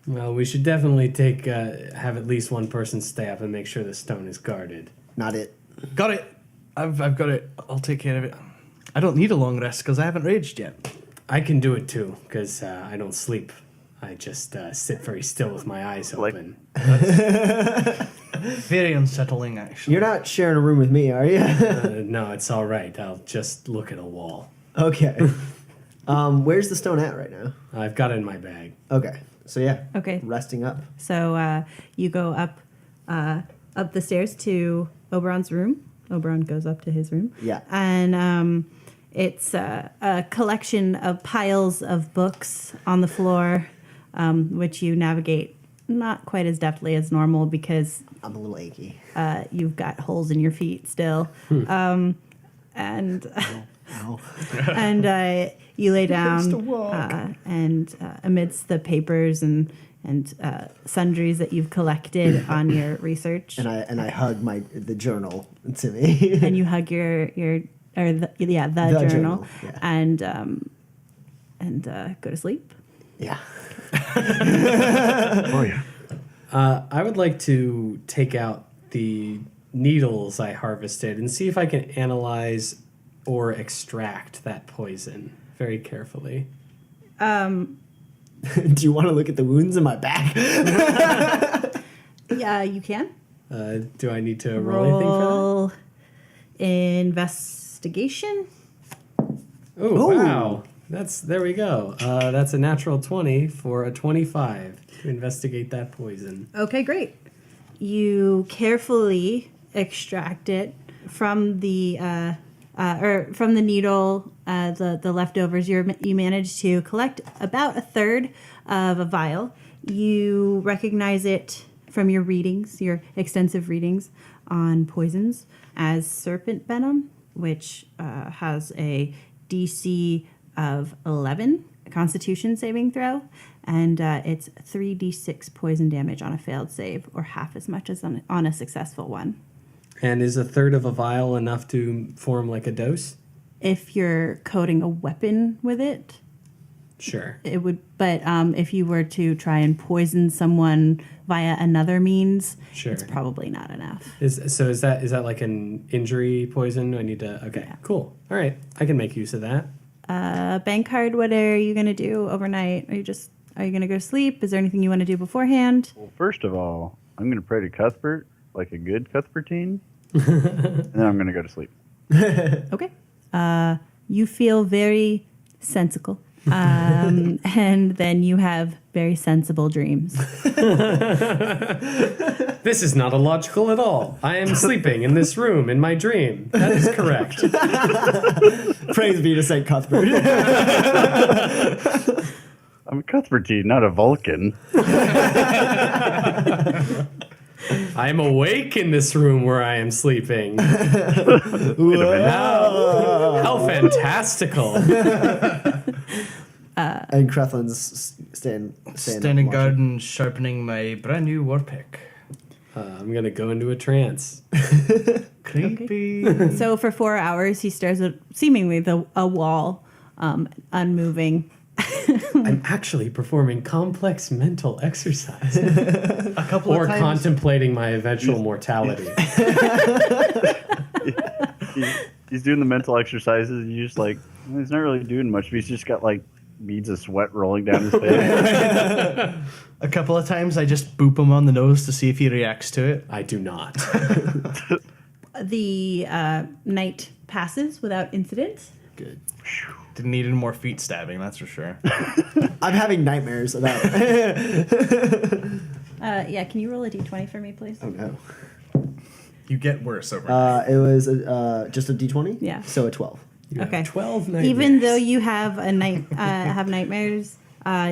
Well, we should definitely have at least one person stay up and make sure the stone is guarded. Not it. Got it. I've got it. I'll take care of it. I don't need a long rest because I haven't raged yet. I can do it too, because I don't sleep. I just sit very still with my eyes open. Very unsettling, actually. You're not sharing a room with me, are you? No, it's all right. I'll just look at a wall. Okay. Where's the stone at right now? I've got it in my bag. Okay. So yeah. Okay. Resting up. So you go up the stairs to Oberon's room. Oberon goes up to his room. Yeah. And it's a collection of piles of books on the floor, which you navigate not quite as deftly as normal because I'm a little achy. you've got holes in your feet still. And Ow. and you lay down to walk. and amidst the papers and sundries that you've collected on your research, And I hug the journal to me. and you hug the journal, journal, yeah. and go to sleep. Yeah. Oh yeah. I would like to take out the needles I harvested and see if I can analyze or extract that poison very carefully. Do you want to look at the wounds in my back? Yeah, you can Do I need to roll anything for roll investigation. that? Oh, wow. There we go. That's a natural 20 for a 25 to investigate that poison. Okay, great. You carefully extract it from the from the needle, the leftovers. You manage to collect about a third of a vial. You recognize it from your readings, your extensive readings on poisons, as serpent venom, which has a DC of 11 Constitution saving throw, and it's 3d6 poison damage on a failed save, or half as much as on a successful one. And is a third of a vial enough to form like a dose? If you're coating a weapon with it, Sure. it would. But if you were to try and poison someone via another means, Sure. it's probably not enough. Is that like an injury poison? Do I need to? Okay, Yeah. cool. All right, I can make use of that. Bank card, what are you going to do overnight? Are you going to go to sleep? Is there anything you want to do beforehand? Well, first of all, I'm going to pray to Cuthbert like a good Cuthbertine, and then I'm going to go to sleep. Okay. You feel very sensible. And then you have very sensible dreams. This is not illogical at all. I am sleeping in this room in my dream. That is correct. Praise be to St. Cuthbert. I'm a Cuthbertine, not a Vulcan. I am awake in this room where I am sleeping. Wait a minute. How fantastical. And Crethlin's Standing guard and sharpening my brand new war pick. I'm going to go into a trance. Creepy. So for 4 hours, he stares at seemingly a wall, unmoving. I'm actually performing complex mental exercise. A couple Or of times. contemplating my eventual mortality. He's doing the mental exercises, and you just like, he's not really doing much, but he's just got like beads of sweat rolling down his face. A couple of times I just boop him on the nose to see if he reacts to it. I do not. The night passes without incident. Good. Didn't need any more feet stabbing, that's for sure. I'm having nightmares about. Yeah, can you roll a d20 for me, please? Oh no. You get worse over It was just a D20. Yeah. So a 12. You have Okay. 12 nightmares. Even though you have have nightmares,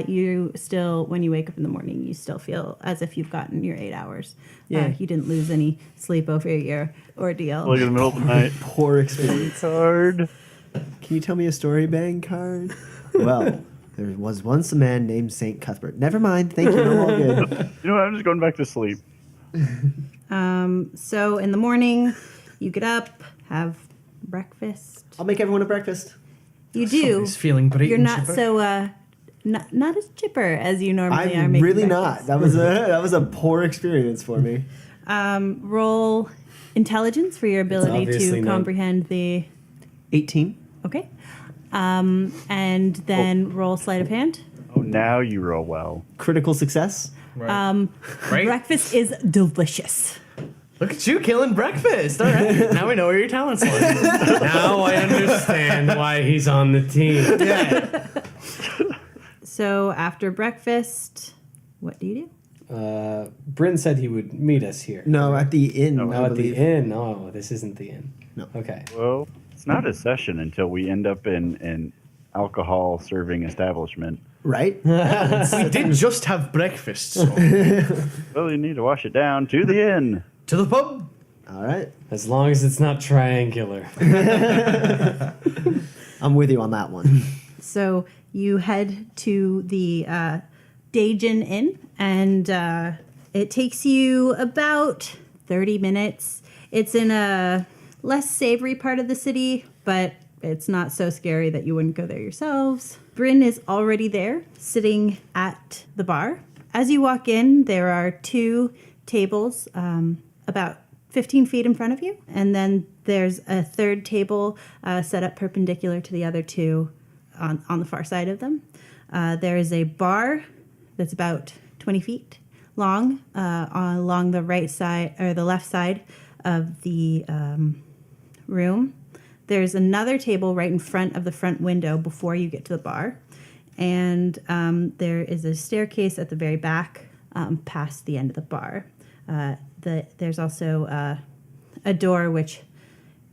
you still, when you wake up in the morning, you still feel as if you've gotten your 8 hours. Yeah. You didn't lose any sleep over your ordeal. Like in the middle of the night. Poor experience. Card. Can you tell me a story, Bang Card? Well, there was once a man named St. Cuthbert. Never mind. Thank you. I'm all good. You know what? I'm just going back to sleep. So in the morning, you get up, have breakfast. I'll make everyone a breakfast. You do. Somebody's feeling great You're and not chipper. so not as chipper as you normally are. I'm making really breakfast. not. That was a poor experience for me. Roll intelligence for your ability obviously to not- comprehend the. 18. Okay. And then roll sleight of hand. Oh, now you roll well. Critical success. Right. Right? Breakfast is delicious. Look at you killing breakfast. All right. Now we know where your talents lie. Now I understand why he's on the team. Yeah. So after breakfast, what do you do? Bryn said he would meet us here. No, at the inn. Oh, I at the believe. inn. No, this isn't the inn. No. Okay. Well, it's not a session until we end up in an alcohol serving establishment. Right? We did just have breakfast, so. Well, you need to wash it down to the inn. To the pub. All right. As long as it's not triangular. I'm with you on that one. So you head to the Dajan Inn, and it takes you about 30 minutes. It's in a less savory part of the city, but it's not so scary that you wouldn't go there yourselves. Bryn is already there, sitting at the bar. As you walk in, there are 2 tables about 15 feet in front of you, and then there's a third table set up perpendicular to the other 2 on the far side of them. There is a bar that's about 20 feet long along the right side or the left side of the room. There's another table right in front of the front window before you get to the bar. And there is a staircase at the very back past the end of the bar. There's also a door which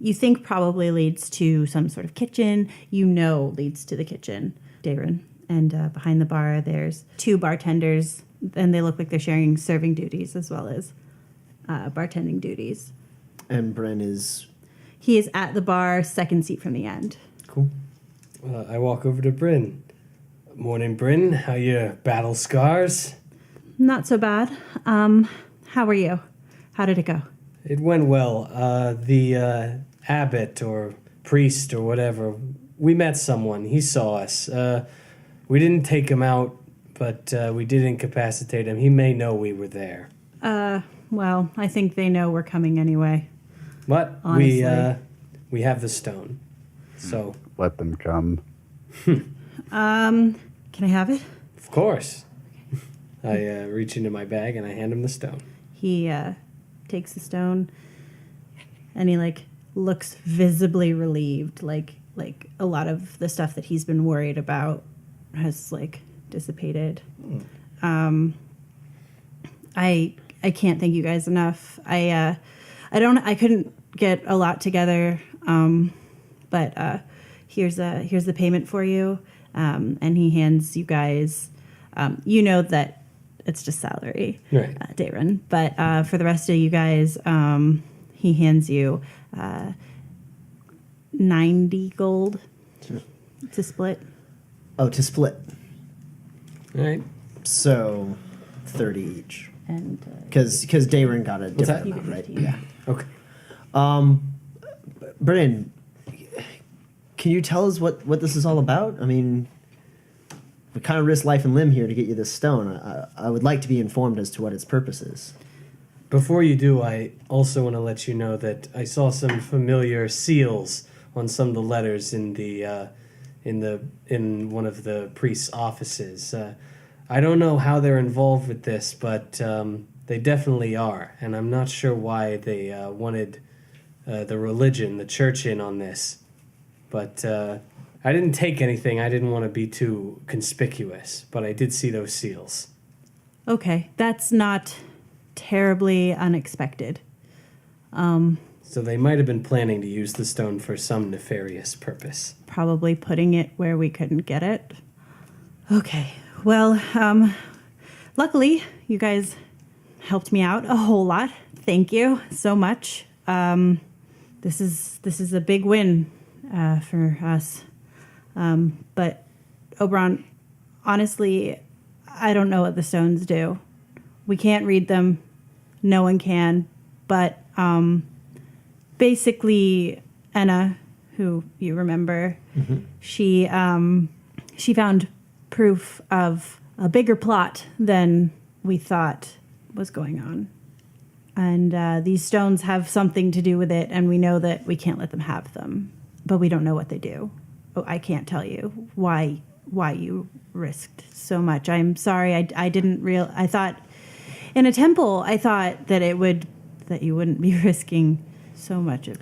you think probably leads to some sort of kitchen. You know leads to the kitchen, Darren. And behind the bar, there's 2 bartenders, and they look like they're sharing serving duties as well as bartending duties. And Bryn is... He is at the bar, second seat from the end. Cool. I walk over to Bryn. Morning, Bryn. How your battle scars? Not so bad. How are you? How did it go? It went well. The abbot or priest or whatever, we met someone. He saw us. We didn't take him out, but we did incapacitate him. He may know we were there. Well, I think they know we're coming anyway. But Honestly. we have the stone. So, Let them come. Can I have it? of course. I reach into my bag and I hand him the stone. He takes the stone and he looks visibly relieved, like a lot of the stuff that he's been worried about has dissipated. I can't thank you guys enough. I couldn't get a lot together, but here's the payment for you, and he hands you guys. You know that it's just salary, Right. Darren. But for the rest of you guys, he hands you 90 gold to split. Oh, to split. All right. So 30 each. And Because Darren got a different that? you amount, get right? 15. Yeah. Okay. Bryn, can you tell us what this is all about? I mean, we kind of risked life and limb here to get you this stone. I would like to be informed as to what its purpose is. Before you do, I also want to let you know that I saw some familiar seals on some of the letters in one of the priest's offices. I don't know how they're involved with this, but they definitely are, and I'm not sure why they wanted the religion, the church, in on this. But I didn't take anything. I didn't want to be too conspicuous, but I did see those seals. Okay, that's not terribly unexpected. So they might have been planning to use the stone for some nefarious purpose. Probably putting it where we couldn't get it. Okay, well, luckily you guys helped me out a whole lot. Thank you so much. This is a big win for us. But Oberon, honestly, I don't know what the stones do. We can't read them. No one can. But basically, Enna, who you remember, she found proof of a bigger plot than we thought was going on. And these stones have something to do with it, and we know that we can't let them have them. but we don't know what they do. Oh, I can't tell you why you risked so much. I'm sorry. I didn't I thought in a temple, I thought that that you wouldn't be risking so much of.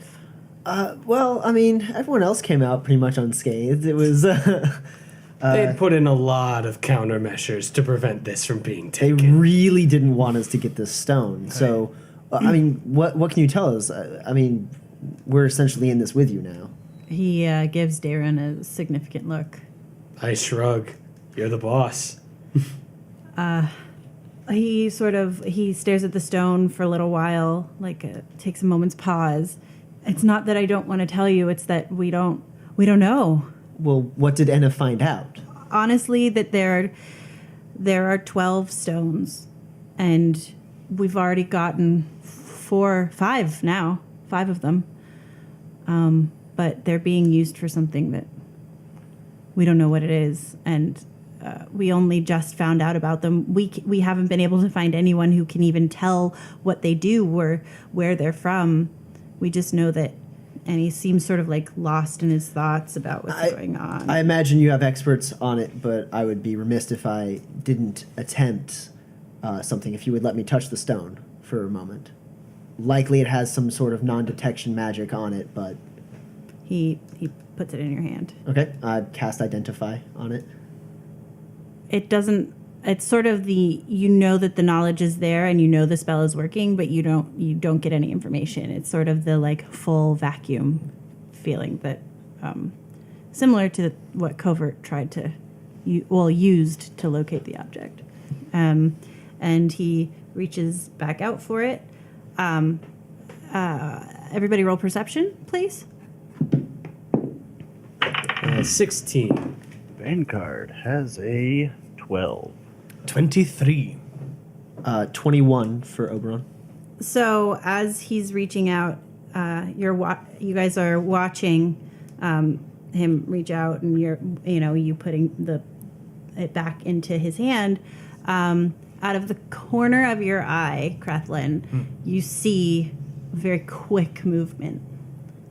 Well, I mean, everyone else came out pretty much unscathed. It was. They put in a lot of countermeasures to prevent this from being They taken. really didn't want us to get this stone. So, I mean, what can you tell us? I mean, we're essentially in this with you now. He gives Darren a significant look. I shrug. You're the boss. He stares at the stone for a little while, takes a moment's pause. It's not that I don't want to tell you, it's that we don't know. Well, what did Enna find out? Honestly, that there are 12 stones, and we've already gotten 5 now, 5 of them. But they're being used for something that we don't know what it is, and we only just found out about them. We haven't been able to find anyone who can even tell what they do or where they're from. We just know that, and he seems sort of lost in his thoughts about what's going on. I imagine you have experts on it, but I would be remiss if I didn't attempt something. If you would let me touch the stone for a moment. Likely it has some sort of non-detection magic on it, but... He puts it in your hand. Okay, I'd cast Identify on it. It doesn't... It's sort of that the knowledge is there and the spell is working, but you don't get any information. It's sort of the full vacuum feeling that similar to what Covert tried to used to locate the object. And he reaches back out for it. Everybody roll perception, please. 16. Vanguard has a 12. 23. 21 for Oberon. So as he's reaching out, you guys are watching him reach out, and you putting it back into his hand. Out of the corner of your eye, Crethlin, you see very quick movement.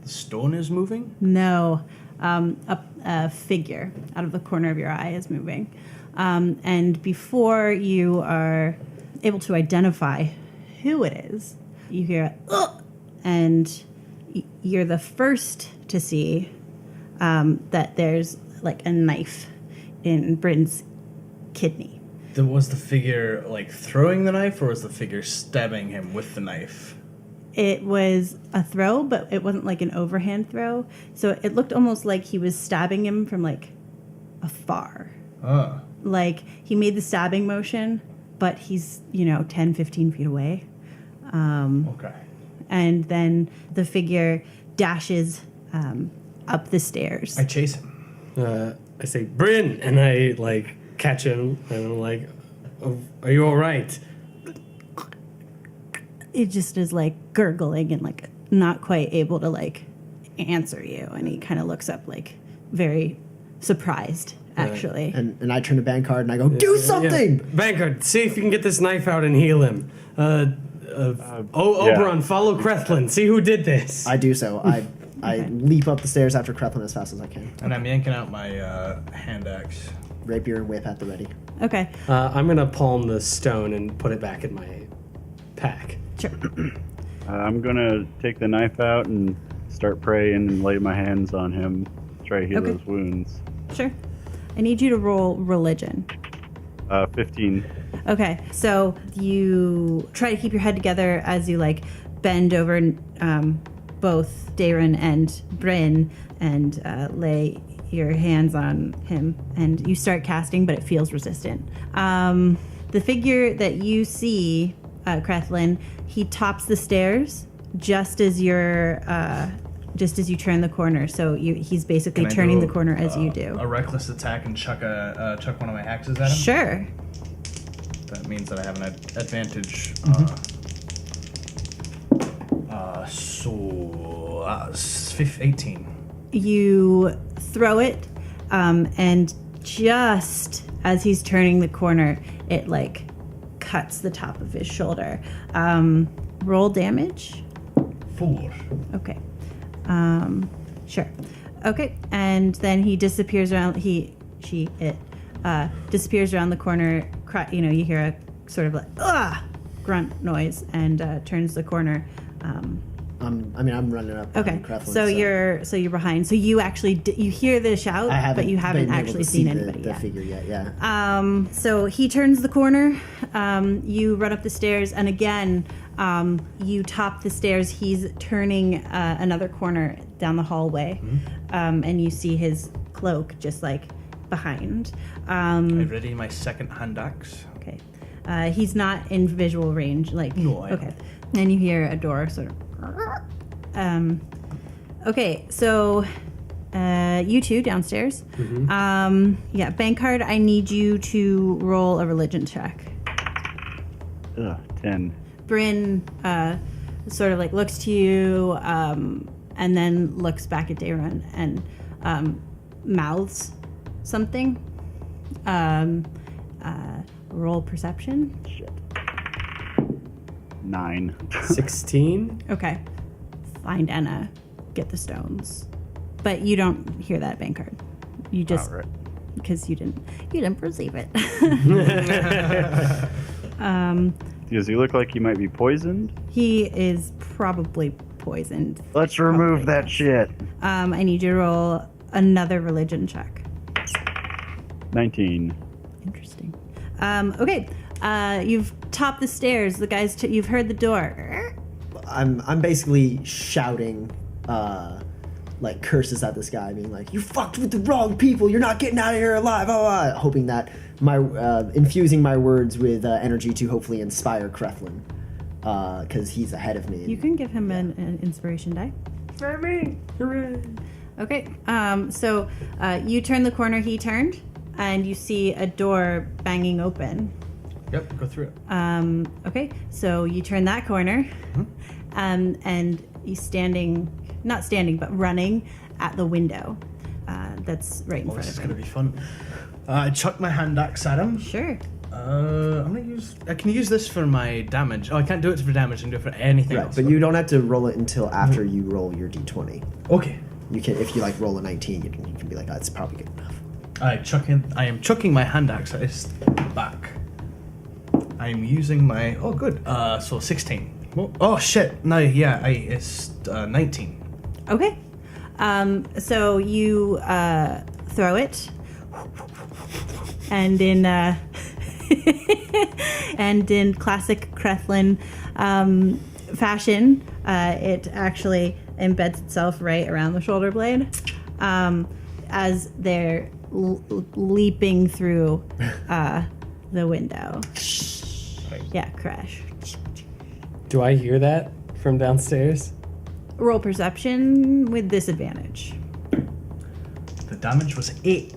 The stone is moving? No, a figure out of the corner of your eye is moving. And before you are able to identify who it is, you hear "Ugh!" and you're the first to see that there's a knife in Bryn's kidney. Was the figure throwing the knife, or was the figure stabbing him with the knife? It was a throw, but it wasn't an overhand throw. So it looked almost like he was stabbing him from afar. Oh. He made the stabbing motion, but he's 10, 15 feet away. Okay. And then the figure dashes up the stairs. I chase him. I say, Bryn! And I, catch him, and I'm oh, are you all right? It just is gurgling and not quite able to answer you. And he kind of looks up very surprised, actually. And I turn to Vanguard and I go, do something! Vanguard, see if you can get this knife out and heal him. Oberon, follow Crethlin. See who did this. I do so. I leap up the stairs after Crethlin as fast as I can. And I'm yanking out my hand axe. Rapier and whip at the ready. Okay. I'm going to palm the stone and put it back in my pack. Sure. I'm going to take the knife out and start praying and lay my hands on him. Try to heal those wounds. Sure. I need you to roll religion. 15. Okay, so you try to keep your head together as you bend over both Darren and Bryn and lay your hands on him, and you start casting, but it feels resistant. The figure that you see, Crethlin, he tops the stairs just as you turn the corner. So he's basically turning the corner as you do. A reckless attack and chuck one of my axes at him. Sure. That means that I have an advantage. 18. You throw it, and just as he's turning the corner, it cuts the top of his shoulder. Roll damage. 4. Okay. Sure. Okay, and then he disappears around. It disappears around the corner. You hear a sort of like grunt noise, and turns the corner. I'm running up. Okay, Creflin, so you're behind. So you actually you hear the shout, but you haven't actually seen anybody the yet. figure yet. Yeah. So he turns the corner. You run up the stairs, and again, you top the stairs. He's turning another corner down the hallway, and you see his cloak just like behind. I've ready my second hand axe. Okay, he's not in visual range. No, I okay. And you hear a door sort of. Okay, so you two downstairs. Bankard, I need you to roll a religion check. 10. Bryn sort of like looks to you and then looks back at Daron and mouths something. Roll perception. Shit. 9. 16? Okay. Find Anna. Get the stones. But you don't hear that, Bankard. You just All right. because you didn't perceive it. Does he look like he might be poisoned? He is probably poisoned. Let's remove that shit. I need you to roll another religion check. 19. Interesting. Okay. You've topped the stairs. The guys. You've heard the door. I'm basically shouting like curses at this guy, being like, "You fucked with the wrong people. You're not getting out of here alive." Hoping that my infusing my words with energy to hopefully inspire Creflin, because he's ahead of me. You can give him an inspiration die. For me! Hooray! Okay. So you turn the corner he turned, and you see a door banging open. Yep, go through it. Okay. So you turn that corner, and he's not standing, but running at the window. That's right in front This is of gonna him. be fun. I chuck my hand axe at him. Sure. I'm gonna use. I can use this for my damage. Oh, I can't do it for damage. I can do it for anything Right, else. but you don't have to roll it until after you roll your d20. Okay. You can, if you like roll a 19, you can be like, "Oh, it's probably good enough." I am chucking my hand axe at his back. I'm using my. Oh, good. So 16. Oh shit. No, yeah. It's 19. Okay. So you throw it, and in classic Creflin fashion, it actually embeds itself right around the shoulder blade, as they're leaping through the window. Yeah, crash. Do I hear that from downstairs? Roll perception with disadvantage. The damage was 8.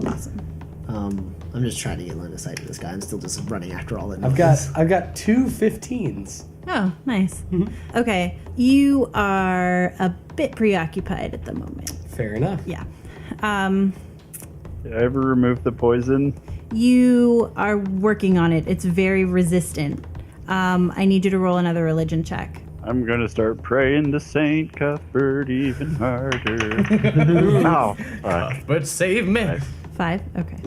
Awesome. I'm just trying to get line of sight to this guy. I'm still just running after all that I've noise. got 2 15s. Oh, nice. Okay, you are a bit preoccupied at the moment. Fair enough. Yeah. Did I ever remove the poison? You are working on it. It's very resistant. I need you to roll another religion check. I'm gonna start praying to Saint Cuthbert even harder. Oh, fuck. But save me. 5? Okay.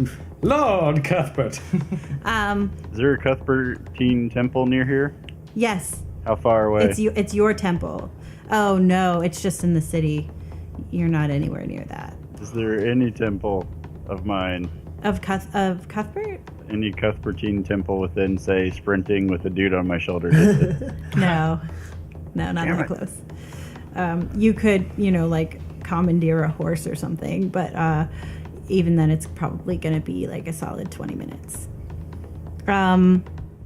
Lord Cuthbert. Is there a Cuthbertine temple near here? Yes, How far away? it's your temple. Oh no, it's just in the city. You're not anywhere near that. Is there any temple of mine? Of Cuthbert? Any Cuthbertine temple within, say, sprinting with a dude on my shoulder distance? No, not Damn that it. close. You could, like commandeer a horse or something, but even then, it's probably going to be like a solid 20 minutes. Well,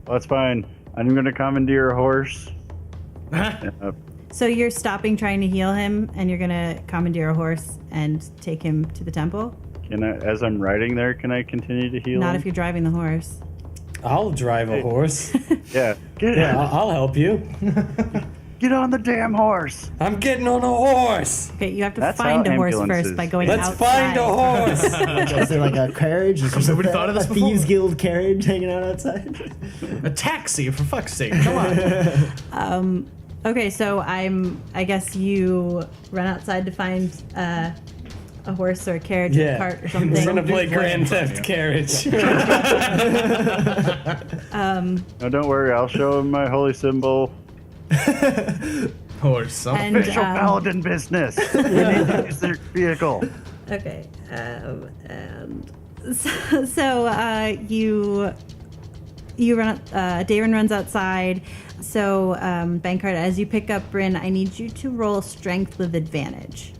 that's fine. I'm gonna commandeer a horse. So you're stopping trying to heal him, and you're going to commandeer a horse and take him to the temple? Can I, as I'm riding there, can I continue to heal Not him? if you're driving the horse. I'll drive a horse. Yeah. Yeah, I'll help you. Get on the damn horse. I'm getting on a horse. Okay, you have to That's find how a horse ambulances- first by going Let's outside. find a horse. Is there like a carriage? Is there Nobody thought of this a before? Thieves Guild carriage hanging out outside? A taxi, for fuck's sake. Come on. Okay, so I guess you run outside to find a horse or a carriage or a cart or something. We're gonna play Grand Theft Carriage. No, don't worry. I'll show him my holy symbol. Or something. And, Official paladin business. We need to use their vehicle. Okay. And so you run. Darren runs outside. So Bankard, as you pick up Bryn, I need you to roll strength with advantage.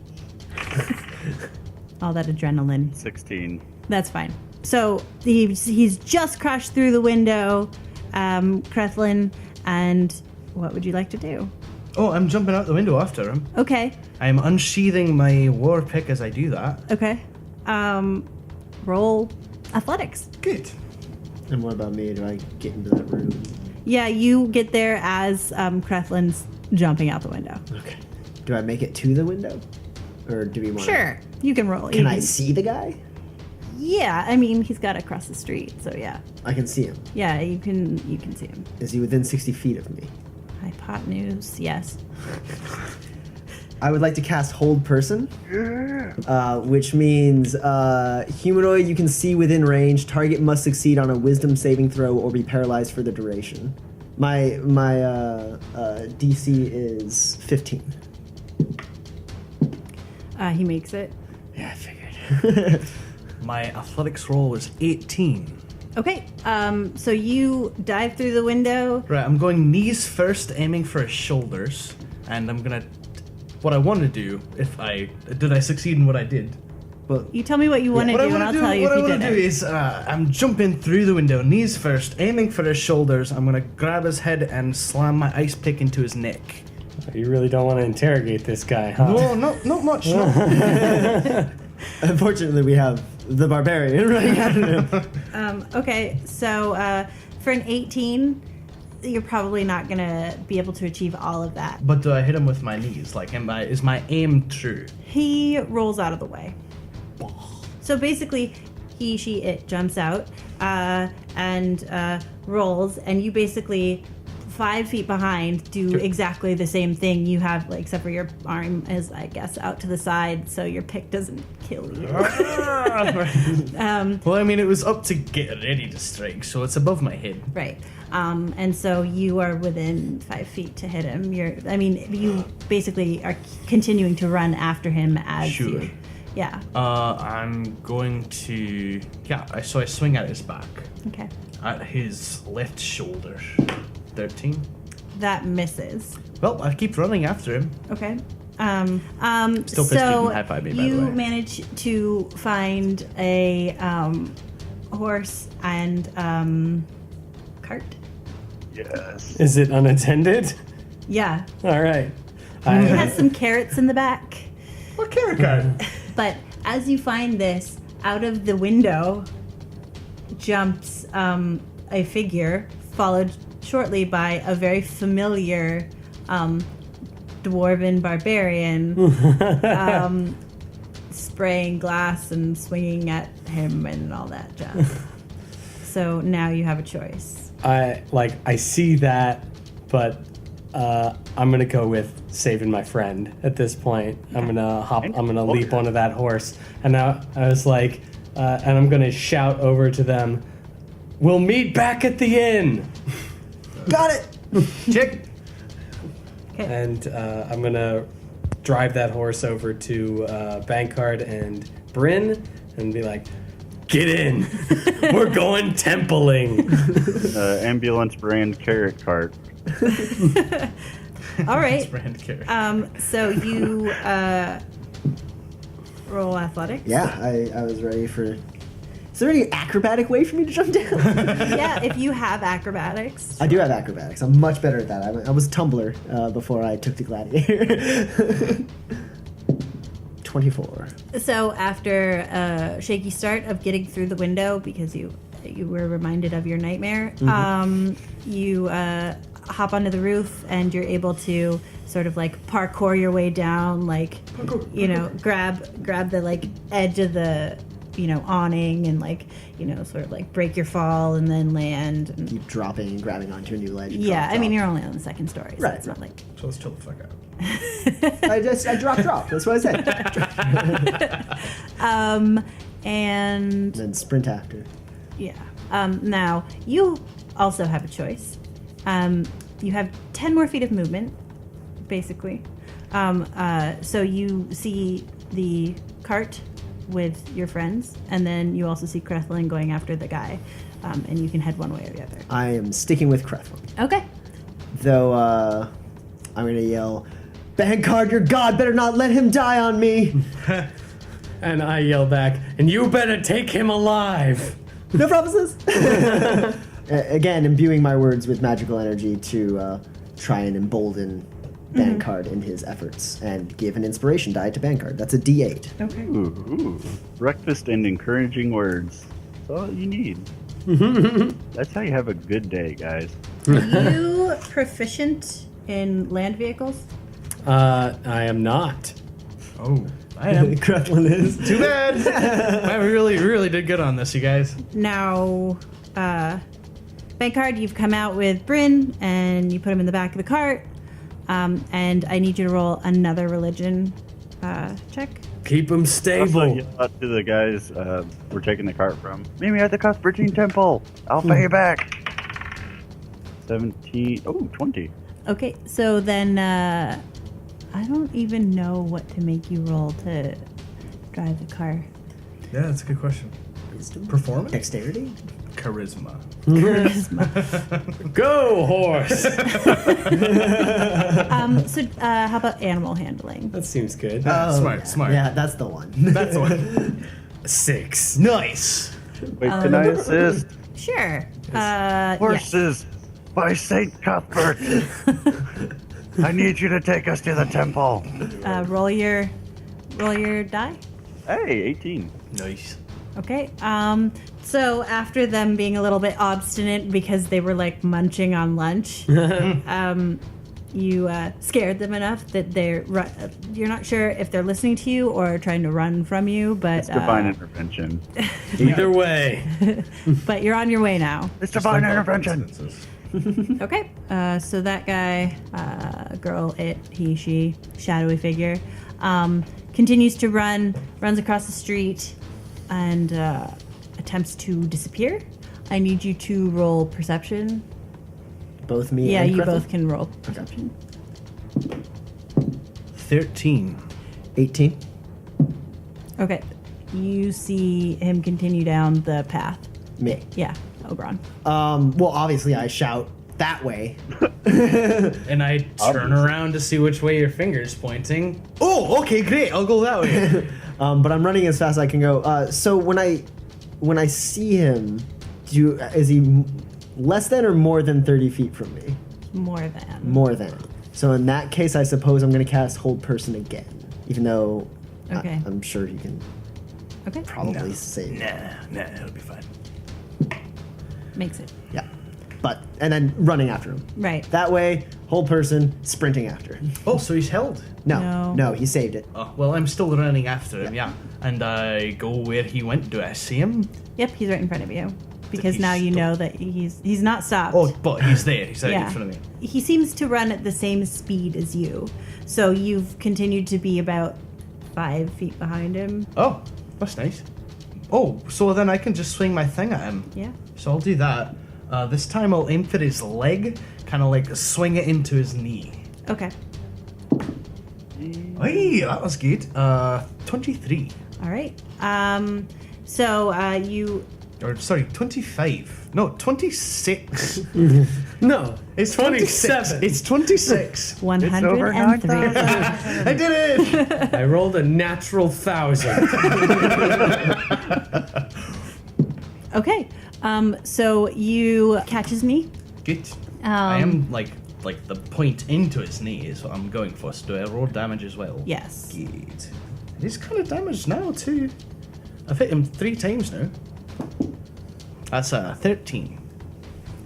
All that adrenaline. 16. That's fine. So he's just crashed through the window, Crethlin, and what would you like to do? Oh, I'm jumping out the window after him. Okay. I'm unsheathing my war pick as I do that. Okay. Roll athletics. Good. And what about me? Do I get into that room? Yeah, you get there as Crethlin's jumping out the window. Okay. Do I make it to the window? Or do we want Sure. You can roll. Can I see the guy? Yeah, I mean, he's got to cross the street, so yeah. I can see him. Yeah, you can see him. Is he within 60 feet of me? Hypotenuse, yes. I would like to cast Hold Person, which means humanoid you can see within range. Target must succeed on a Wisdom saving throw or be paralyzed for the duration. My DC is 15. He makes it. Yeah, I figured. My athletics roll was 18. Okay, so you dive through the window. Right, I'm going knees first, aiming for his shoulders, and I'm gonna. What I want to do, did I succeed in what I did? Well, You tell me what you want to do, and I'll tell you if you What I did want to do it. is, I'm jumping through the window, knees first, aiming for his shoulders. I'm gonna grab his head and slam my ice pick into his neck. You really don't want to interrogate this guy, huh? No, not much. No. unfortunately, we have the barbarian running after him. Okay, so for an 18, you're probably not going to be able to achieve all of that. But do I hit him with my knees? Like, is my aim true? He rolls out of the way. So basically, it jumps out and rolls, and you basically 5 feet behind do exactly the same thing. You have, like, except for your arm is, I guess, out to the side, so your pick doesn't kill you. Well, I mean, it was up to get ready to strike, so it's above my head. Right. And so you are within 5 feet to hit him. You basically are continuing to run after him as Sure. you. Yeah. I'm going to. So I swing at his back, Okay. at his left shoulder. 13. That misses. Well, I keep running after him. Okay. Still pissed you so didn't high-five me, by the you way. manage to find a horse and cart. Yes. Is it unattended? Yeah. All right. It has some carrots in the back. What carrot card? But as you find this, out of the window jumps a figure, followed shortly by a very familiar dwarven barbarian spraying glass and swinging at him and all that jazz. So now you have a choice. I see that, but I'm gonna go with saving my friend at this point. I'm gonna leap onto that horse, and now I was like, and I'm gonna shout over to them, "We'll meet back at the inn." Got it! Check. Okay. And I'm gonna drive that horse over to Bankard and Bryn and be like, "Get in, we're going templing." Ambulance brand carrot cart. All right. Brand carrot. So you roll athletics. Yeah, I was ready for... Is there any acrobatic way for me to jump down? Yeah, if you have acrobatics. I do have acrobatics. I'm much better at that. I was tumbler before I took the gladiator. 24. So after a shaky start of getting through the window, because you were reminded of your nightmare, you hop onto the roof and you're able to sort of like parkour your way down, like grab the like edge of the awning and sort of like break your fall and then land. And, Keep dropping and grabbing onto a new ledge. yeah, I mean, you're only on the second story, so Right, it's not like... So let's chill the fuck out. I drop. That's what I said. And Then sprint after. yeah. Now, you also have a choice. You have 10 more feet of movement, basically. So you see the cart with your friends, and then you also see Crethlin going after the guy, and you can head one way or the other. I am sticking with Crethlin. Okay. Though, I'm going to yell, Bankard, your god better not let him die on me. And I yell back, and you better take him alive. No promises. Again, imbuing my words with magical energy to try and embolden Bankard in his efforts and give an inspiration die to Bankard. That's a D8. Okay. Ooh. Breakfast and encouraging words. That's all you need. That's how you have a good day, guys. Are you proficient in land vehicles? I am not. Oh, I am. Crethlin is. Too bad. I really did good on this, you guys. Now, Bankard, you've come out with Bryn, and you put him in the back of the cart. And I need you to roll another religion check. Keep him Also stable. yell out to the guys we're taking the cart from. Meet me at the Cuthbertine Temple. I'll pay you back. 17. Oh, 20. Okay, so then I don't even know what to make you roll to drive the car. Yeah, that's a good question. Performance? Dexterity? Charisma. Charisma. Go, horse. So how about animal handling? That seems good. Smart. Yeah, that's the one. That's the one. 6. Nice. Wait, can I assist? Sure. Yes. Horses, by St. Cuthbert. I need you to take us to the temple. Roll your die. Hey, 18. Nice. Okay. So after them being a little bit obstinate because they were like munching on lunch, you scared them enough that you're not sure if they're listening to you or trying to run from you, but It's divine intervention. Either way. but you're on your way now. It's divine intervention. Okay. So that guy, girl, it, he, she, shadowy figure, continues to runs across the street and attempts to disappear. I need you to roll perception. Both me Yeah, and you Crethlin? both can roll perception. 13. 18. Okay. You see him continue down the path. Me. Yeah, Oberon. Well, obviously I shout that way. And I turn around to see which way your finger's pointing. Oh, okay, great. I'll go that way. But I'm running as fast as I can go. So when I see him, is he less than or more than 30 feet from me? More than. More than. So in that case, I suppose I'm going to cast Hold Person again, even though Okay. I'm sure he can Okay. probably save. Nah, it'll be fine. Makes it. Yeah. And then running after him. Right. That way, Hold Person, sprinting after him. Oh, so he's held. No, he saved it. Oh, well, I'm still running after him, yeah. And I go where he went. Do I see him? Yep, he's right in front of you. Because He's now you stopped. know that he's not stopped. Oh, but he's there. He's right Yeah. in front of me. He seems to run at the same speed as you. So you've continued to be about 5 feet behind him. Oh, that's nice. Oh, so then I can just swing my thing at him. Yeah. So I'll do that. This time I'll aim for his leg, kind of like swing it into his knee. Okay. Hey, that was good. 23. All right. So you. Or, sorry, 25. No, 26. No, It's 27. 26. It's 26. 103. I did it! I rolled a natural 1,000. Okay. So you catch his knee. Good. I am like the point into his knee is what I'm going for. So do I roll damage as well? Yes. Good. He's kind of damaged now too. I've hit him 3 times now. That's 13.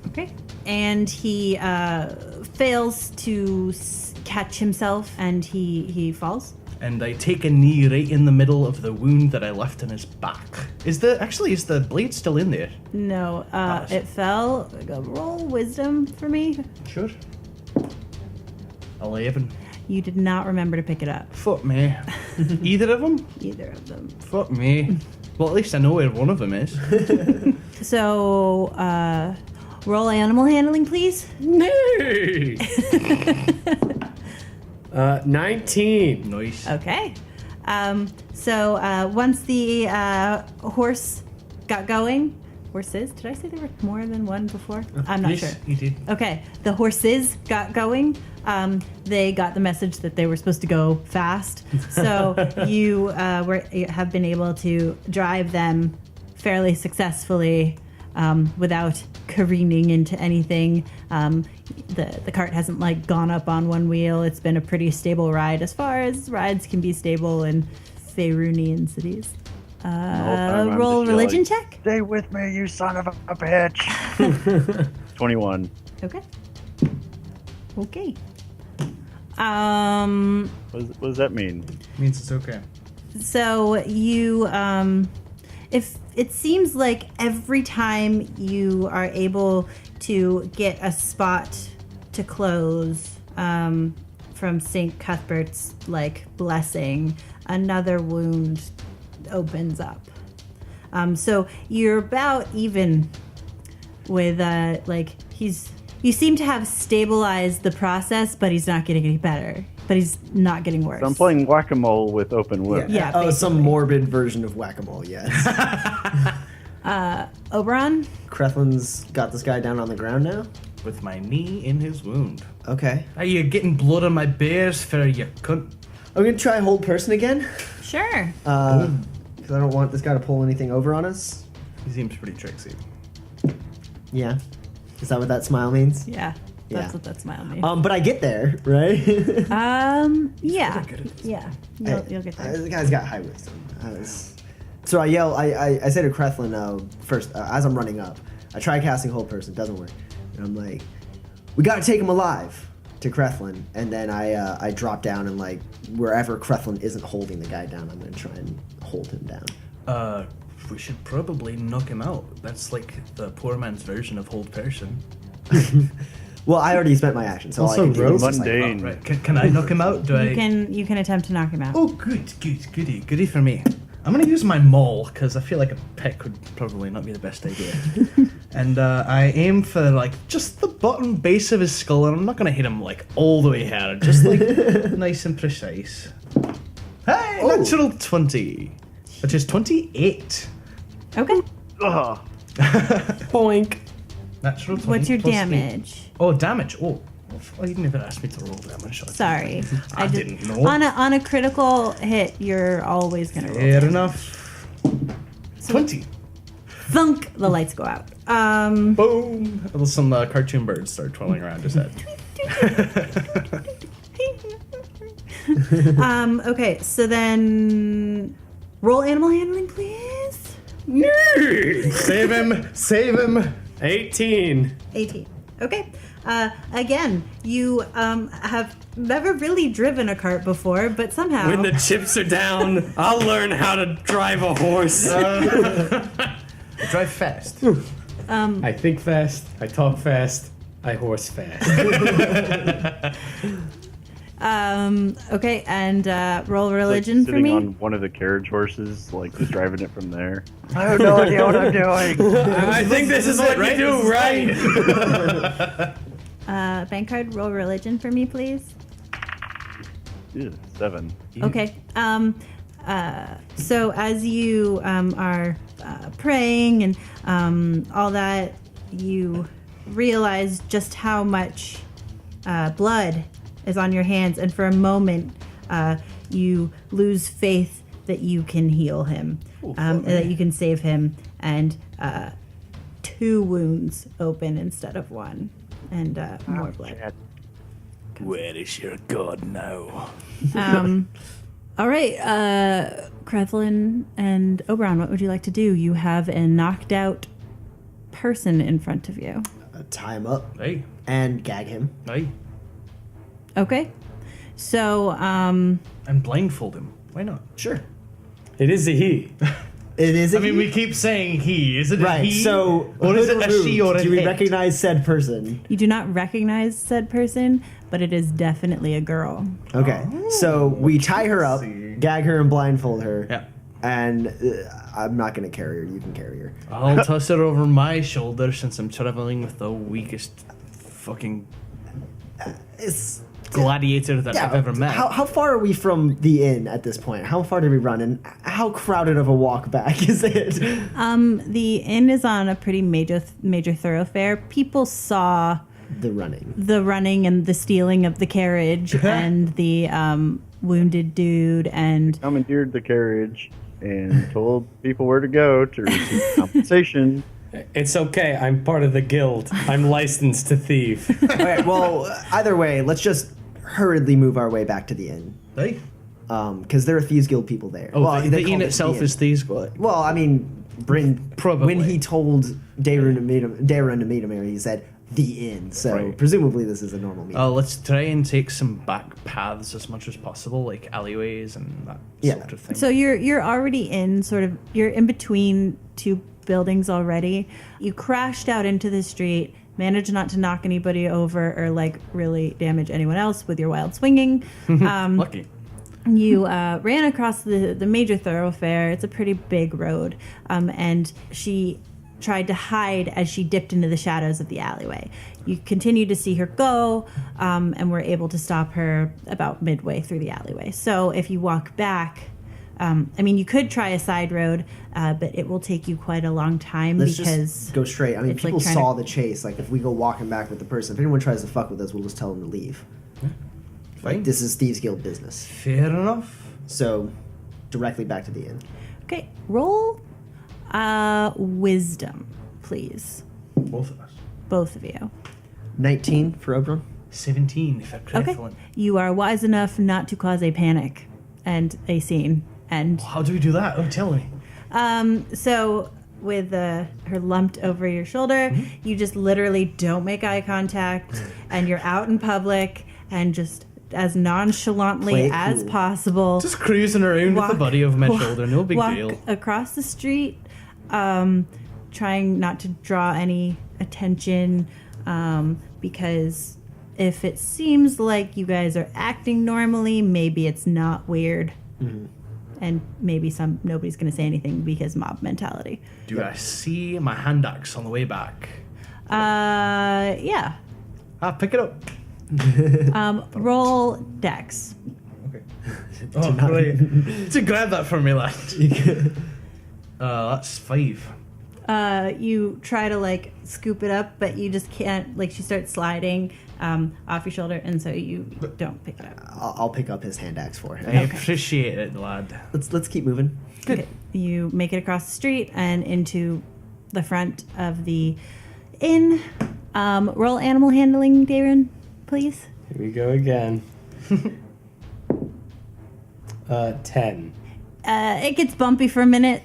Okay. And he fails to catch himself, and he falls. and I take a knee right in the middle of the wound that I left in his back. Is the blade still in there? No, it fell. Roll wisdom for me. Sure. 11. You did not remember to pick it up. Fuck me. Either of them? Either of them. Fuck me. Well, at least I know where one of them is. So, roll animal handling, please. Nay! 19. Nice. Okay. So once the horse got going, horses, did I say there were more than one before? I'm not sure. You did. Okay, the horses got going. They got the message that they were supposed to go fast. So you have been able to drive them fairly successfully without careening into anything. The cart hasn't gone up on one wheel. It's been a pretty stable ride as far as rides can be stable in Faerunian cities. Roll religion check. Stay with me, you son of a bitch. 21. Okay. Okay. What does that mean? Means it's okay. So you, if it seems like every time you are able to get a spot to close from St. Cuthbert's blessing, another wound opens up. So you're about even with you seem to have stabilized the process, but he's not getting any better. But he's not getting worse. So I'm playing whack-a-mole with open wounds. Yeah, Oh, some basically. morbid version of whack-a-mole, yes. Oberon? Crethlin's got this guy down on the ground now? With my knee in his wound. Okay. Are you getting blood on my bears for you cunt? I'm gonna try hold person again. Sure. Because I don't want this guy to pull anything over on us. He seems pretty tricksy. Yeah. Is that what that smile means? Yeah. Yeah. That's what that smile means. But I get there, right? Yeah. Good at this. Yeah. You'll get there. The guy's got high wisdom. So I yell, I say to Crethlin first, as I'm running up, I try casting hold person, doesn't work. And I'm like, we gotta take him alive to Crethlin. And then I drop down and wherever Crethlin isn't holding the guy down, I'm gonna try and hold him down. We should probably knock him out. That's the poor man's version of hold person. Well, I already spent my action, so all I Also can do is just mundane. Right. Can I knock him out? Do You I? can attempt to knock him out. Oh, goody for me. I'm gonna use my maul because I feel like a peck would probably not be the best idea. And I aim for just the bottom base of his skull, and I'm not gonna hit him all the way hard, just nice and precise. Hey, Oh. natural 20, which is 28. Okay. Ugh. Boink. Natural 20. What's your plus damage? 8. Oh, damage. Oh, well, you never asked me to roll damage. Sorry. I didn't know. On a critical hit, you're always going to roll. Fair enough. 20. Thunk! The lights go out. Boom. Some cartoon birds start twirling around his head. Okay, so then roll animal handling, please. Save him. 18. 18. Okay. Again, you have never really driven a cart before, but somehow When the chips are down, I'll learn how to drive a horse. Drive fast. I think fast, I talk fast, I horse fast. okay, and roll religion for sitting me. on one of the carriage horses, just driving it from there. I have no idea what I'm doing. I think this is what you do, right? Bank card, roll religion for me, please. Ew, 7. Okay. So as you are praying and all that, you realize just how much blood is on your hands, and for a moment, you lose faith that you can heal him, that you can save him, and 2 wounds open instead of 1, and more blood. Where is your god now? All right, Crethlin and Oberon, what would you like to do? You have a knocked out person in front of you. tie him up Hey. and gag him. Hey. Okay. So, And blindfold him. Why not? Sure. It is a he. It is. I mean, we keep saying he. Is it a right. he? So, or is it hood a she or removed, a do we it? recognize said person? you do not recognize said person, but it is definitely a girl. Okay. So we tie her up, see. gag her, and blindfold her. Yeah. And I'm not gonna carry her. You can carry her. I'll toss her over my shoulder since I'm traveling with the weakest fucking It's gladiator that I've ever met. How far are we from the inn at this point? How far did we run, and how crowded of a walk back is it? The inn is on a pretty major thoroughfare. People saw The running. the running and the stealing of the carriage and the wounded dude and Commandeered the carriage and told people where to go to receive compensation. It's okay. I'm part of the guild. I'm licensed to thieve. Okay, well, either way, let's just hurriedly move our way back to the inn. Hey? Because there are Thieves Guild people there. Oh, Well, the they call inn it itself the is Thieves Guild. Well, I mean, Bryn, Probably. when he told Dayrun to meet him, he said the inn. So Right. presumably this is a normal meeting. Let's try and take some back paths as much as possible, like alleyways and that Yeah. sort of thing. so you're already in you're in between two buildings already. You crashed out into the street, managed not to knock anybody over or like really damage anyone else with your wild swinging. Lucky. You ran across the major thoroughfare. It's a pretty big road, and she tried to hide as she dipped into the shadows of the alleyway. You continued to see her go, and were able to stop her about midway through the alleyway. So if you walk back, I mean, you could try a side road, but it will take you quite a long time Let's because just go straight. I mean, it's like people trying saw to- the chase. Like, if we go walking back with the person, if anyone tries to fuck with us, we'll just tell them to leave. Fine. This is Thieves Guild business. Fair enough. So, directly back to the inn. okay, roll wisdom, please, Both of us. both of you. 19 for Oberon. 17 if I'm Okay, correct. you are wise enough not to cause a panic and a scene, and How do we do that? Oh, tell me. so with her lumped over your shoulder, you just literally don't make eye contact, and you're out in public and just as nonchalantly Play it as cool. possible. Just cruising around with a buddy over my shoulder, no big walk deal. across the street, trying not to draw any attention, because if it seems like you guys are acting normally, maybe it's not weird. And maybe nobody's going to say anything because mob mentality. Do I see my hand axe on the way back? Yeah. Pick it up. Roll dex. Okay. Oh, great. To grab that for me, lad. That's 5. You try to like scoop it up, but you just can't. Like she starts sliding off your shoulder, and so you don't pick it up. I'll pick up his hand axe for him. I appreciate it, lad. Let's keep moving. Good. Okay. You make it across the street and into the front of the inn. Roll animal handling, Darren, please. Here we go again. 10. It gets bumpy for a minute.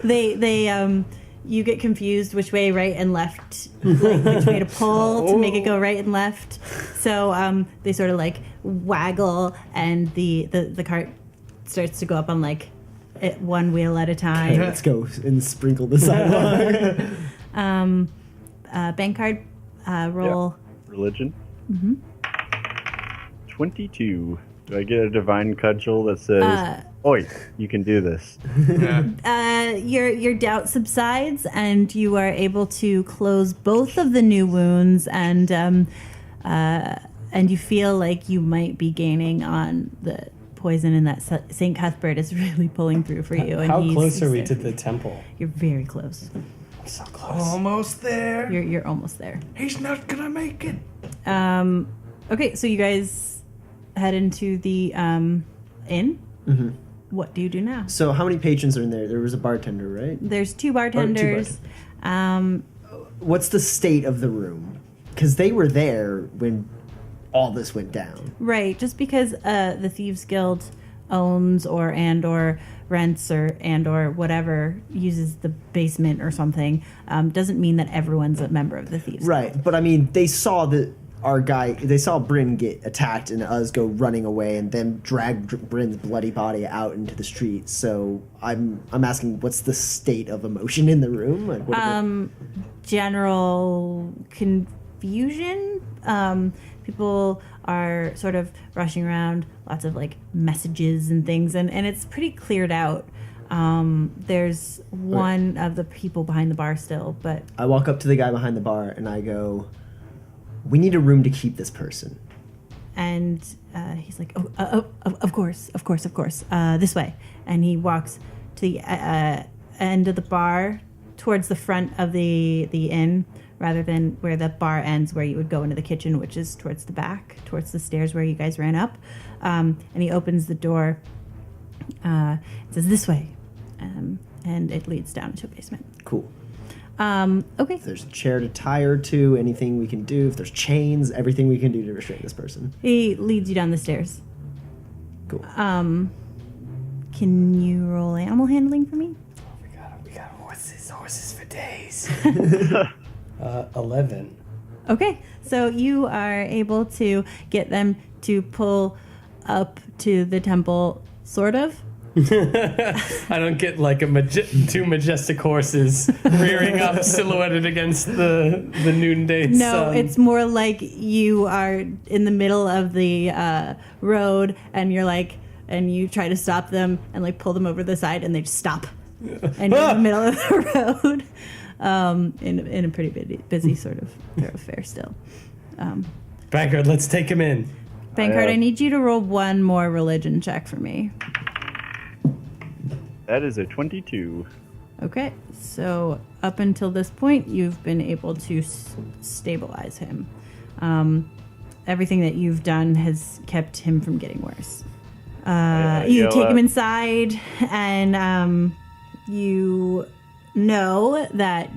They you get confused which way right and left, like which way to pull to make it go right and left. So they sort of like waggle, and the cart starts to go up on like one wheel at a time. Let's go and sprinkle the sidewalk. Bank card, roll. Religion? 22. Do I get a divine cudgel that says, Oi, you can do this? Your doubt subsides, and you are able to close both of the new wounds, and you feel like you might be gaining on the poison, and that St. Cuthbert is really pulling through for you. And How he's close are we there to for the you. temple? You're very close. So close. Almost there. You're almost there. He's not gonna make it. Okay, so you guys head into the inn. Mm-hmm. What do you do now? So how many patrons are in there? There was a bartender, right? There's two bartenders. What's the state of the room? Because they were there when all this went down. Right, just because the Thieves Guild owns or rents or whatever uses the basement or something doesn't mean that everyone's a member of the Thieves Guild. Right, but I mean, they saw our guy, they saw Bryn get attacked and us go running away and then drag Bryn's bloody body out into the street. So I'm asking, what's the state of emotion in the room? Like, what General confusion. People are sort of rushing around, lots of like messages and things, and it's pretty cleared out. There's one of the people behind the bar still, but I walk up to the guy behind the bar and I go, we need a room to keep this person. And he's like, of course, this way. And he walks to the end of the bar towards the front of the inn, rather than where the bar ends, where you would go into the kitchen, which is towards the back, towards the stairs where you guys ran up. And he opens the door. It says, this way. And it leads down into a basement. Cool. Okay. If there's a chair to tie her to, anything we can do. If there's chains, everything we can do to restrain this person. He leads you down the stairs. Cool. Can you roll animal handling for me? We got horses for days. 11. Okay, so you are able to get them to pull up to the temple, sort of. I don't get like two majestic horses rearing up, silhouetted against the noonday sun. No, it's more like you are in the middle of the road, and you're like, and you try to stop them and like pull them over the side, and they just stop, and you're in the middle of the road, in a pretty busy sort of thoroughfare still. Bankard, let's take him in. Bankard, I need you to roll one more religion check for me. That is a 22. Okay, so up until this point, you've been able to stabilize him. Everything that you've done has kept him from getting worse. You take him inside, and you know that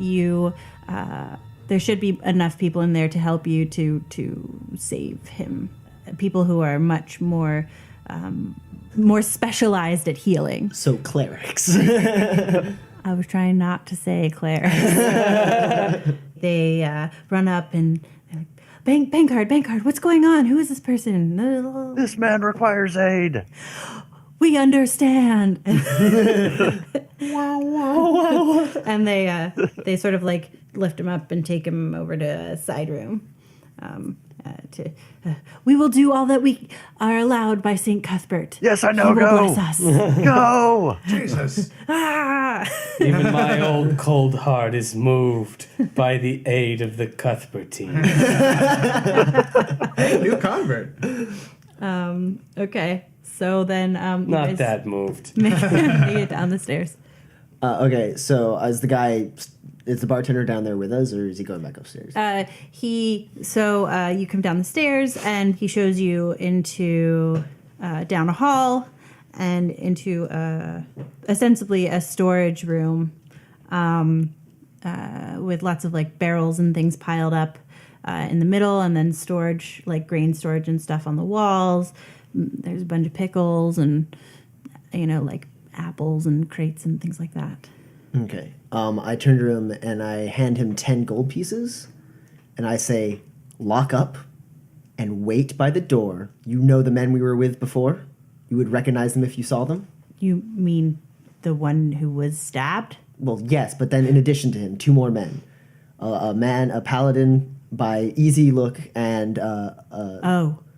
there should be enough people in there to help you to save him. People who are much more specialized at healing. So clerics. I was trying not to say clerics. They run up and they're like, Bankard, what's going on? Who is this person? This man requires aid. We understand. Wow. And they sort of like lift him up and take him over to a side room. We will do all that we are allowed by St. Cuthbert. Yes, I know. He will Go. bless us. Go. Jesus. Even my old cold heart is moved by the aid of the Cuthbertine. Hey, new convert. Okay. So then Not that moved. make it down the stairs. Okay, so is the bartender down there with us, or is he going back upstairs? You come down the stairs, and he shows you into down a hall and into ostensibly a storage room with lots of like barrels and things piled up in the middle, and then storage, like grain storage and stuff on the walls. There's a bunch of pickles and like apples and crates and things like that. Okay. I turn to him and I hand him 10 gold pieces, and I say, lock up and wait by the door. You know the men we were with before? You would recognize them if you saw them? You mean the one who was stabbed? Well, yes, but then in addition to him, 2 more men. A paladin by easy look, and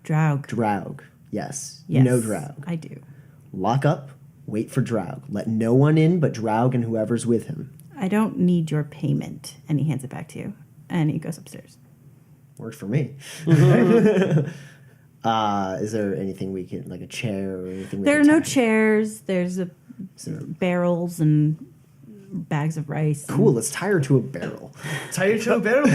Draug. Draug. Yes. You Yes, know Draug. I do. Lock up, wait for Draug. Let no one in but Draug and whoever's with him. I don't need your payment. And he hands it back to you. And he goes upstairs. Works for me. Is there anything we can, like a chair or anything? There are no chairs. There's barrels and bags of rice. Cool, let's tie her to a barrel. Tie you to a barrel.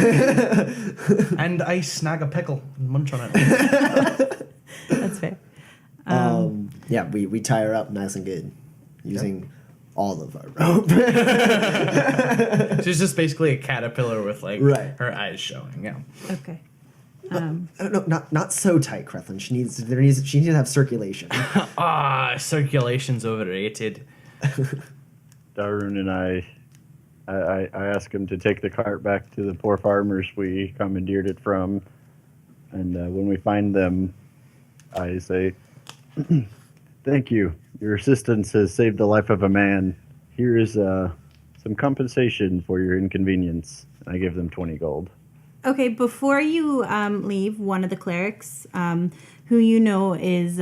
And I snag a pickle and munch on it. That's fair. Yeah, we tie her up nice and good using all of our rope. She's just basically a caterpillar with like her eyes showing. Yeah. Okay. No, not so tight, Crethlin. She needs to have circulation. Circulation's overrated. Darun and I asked him to take the cart back to the poor farmers we commandeered it from. And when we find them, I say, "Thank you. Your assistance has saved the life of a man. Here is some compensation for your inconvenience." And I give them 20 gold. Okay, before you leave, one of the clerics, who you know is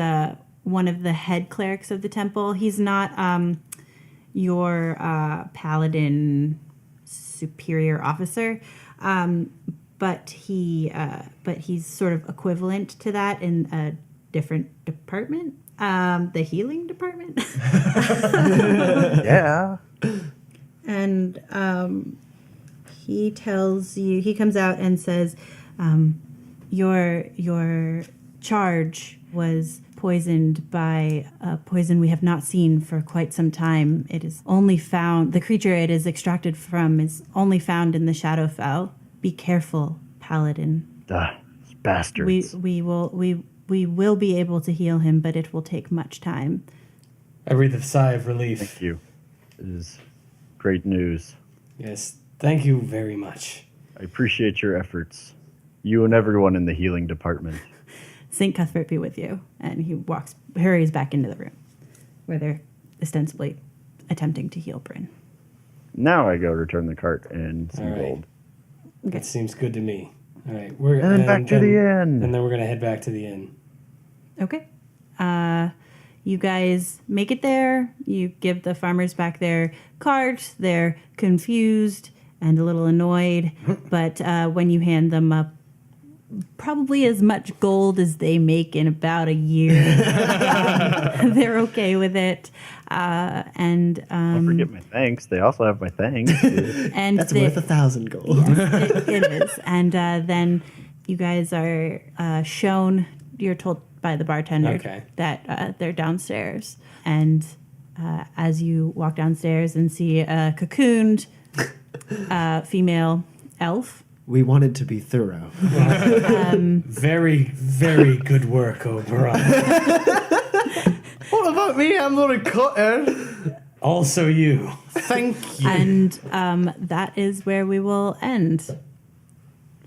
one of the head clerics of the temple, he's not your paladin superior officer, but he's sort of equivalent to that in a different department, the healing department. Yeah. And he tells you, he comes out and says, your charge was poisoned by a poison we have not seen for quite some time. It is only found, the creature it is extracted from is only found in the Shadowfell. Be careful, Paladin. Bastards. We will be able to heal him, but it will take much time. I breathe a sigh of relief. Thank you. It is great news. Yes, thank you very much. I appreciate your efforts. You and everyone in the healing department. St. Cuthbert be with you. And he hurries back into the room where they're ostensibly attempting to heal Bryn. Now I go return the cart and some All right. gold. Okay. That seems good to me. All right, And then back to the inn. And then we're gonna head back to the inn. Okay. You guys make it there. You give the farmers back their cart. They're confused and a little annoyed. But when you hand them up probably as much gold as they make in about a year, they're okay with it. Don't forget my thanks. They also have my thanks. And That's worth 1,000 gold. Yes, it is. And then you guys are shown, you're told by the bartender that they're downstairs. And as you walk downstairs and see a cocooned female elf. We wanted to be thorough. Very, very good work, Oberon. What about me? I'm not a cutter. Also you. Thank you. And that is where we will end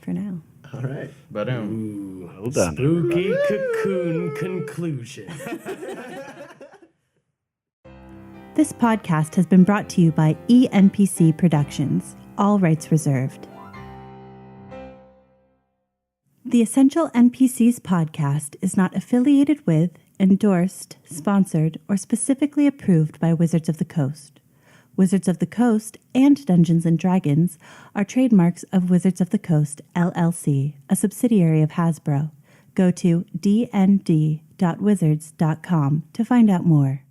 for now. All right. Ba-dum. Well done. Spooky cocoon conclusion. This podcast has been brought to you by ENPC Productions. All rights reserved. The Essential NPCs podcast is not affiliated with, endorsed, sponsored, or specifically approved by Wizards of the Coast. Wizards of the Coast and Dungeons & Dragons are trademarks of Wizards of the Coast, LLC, a subsidiary of Hasbro. Go to dnd.wizards.com to find out more.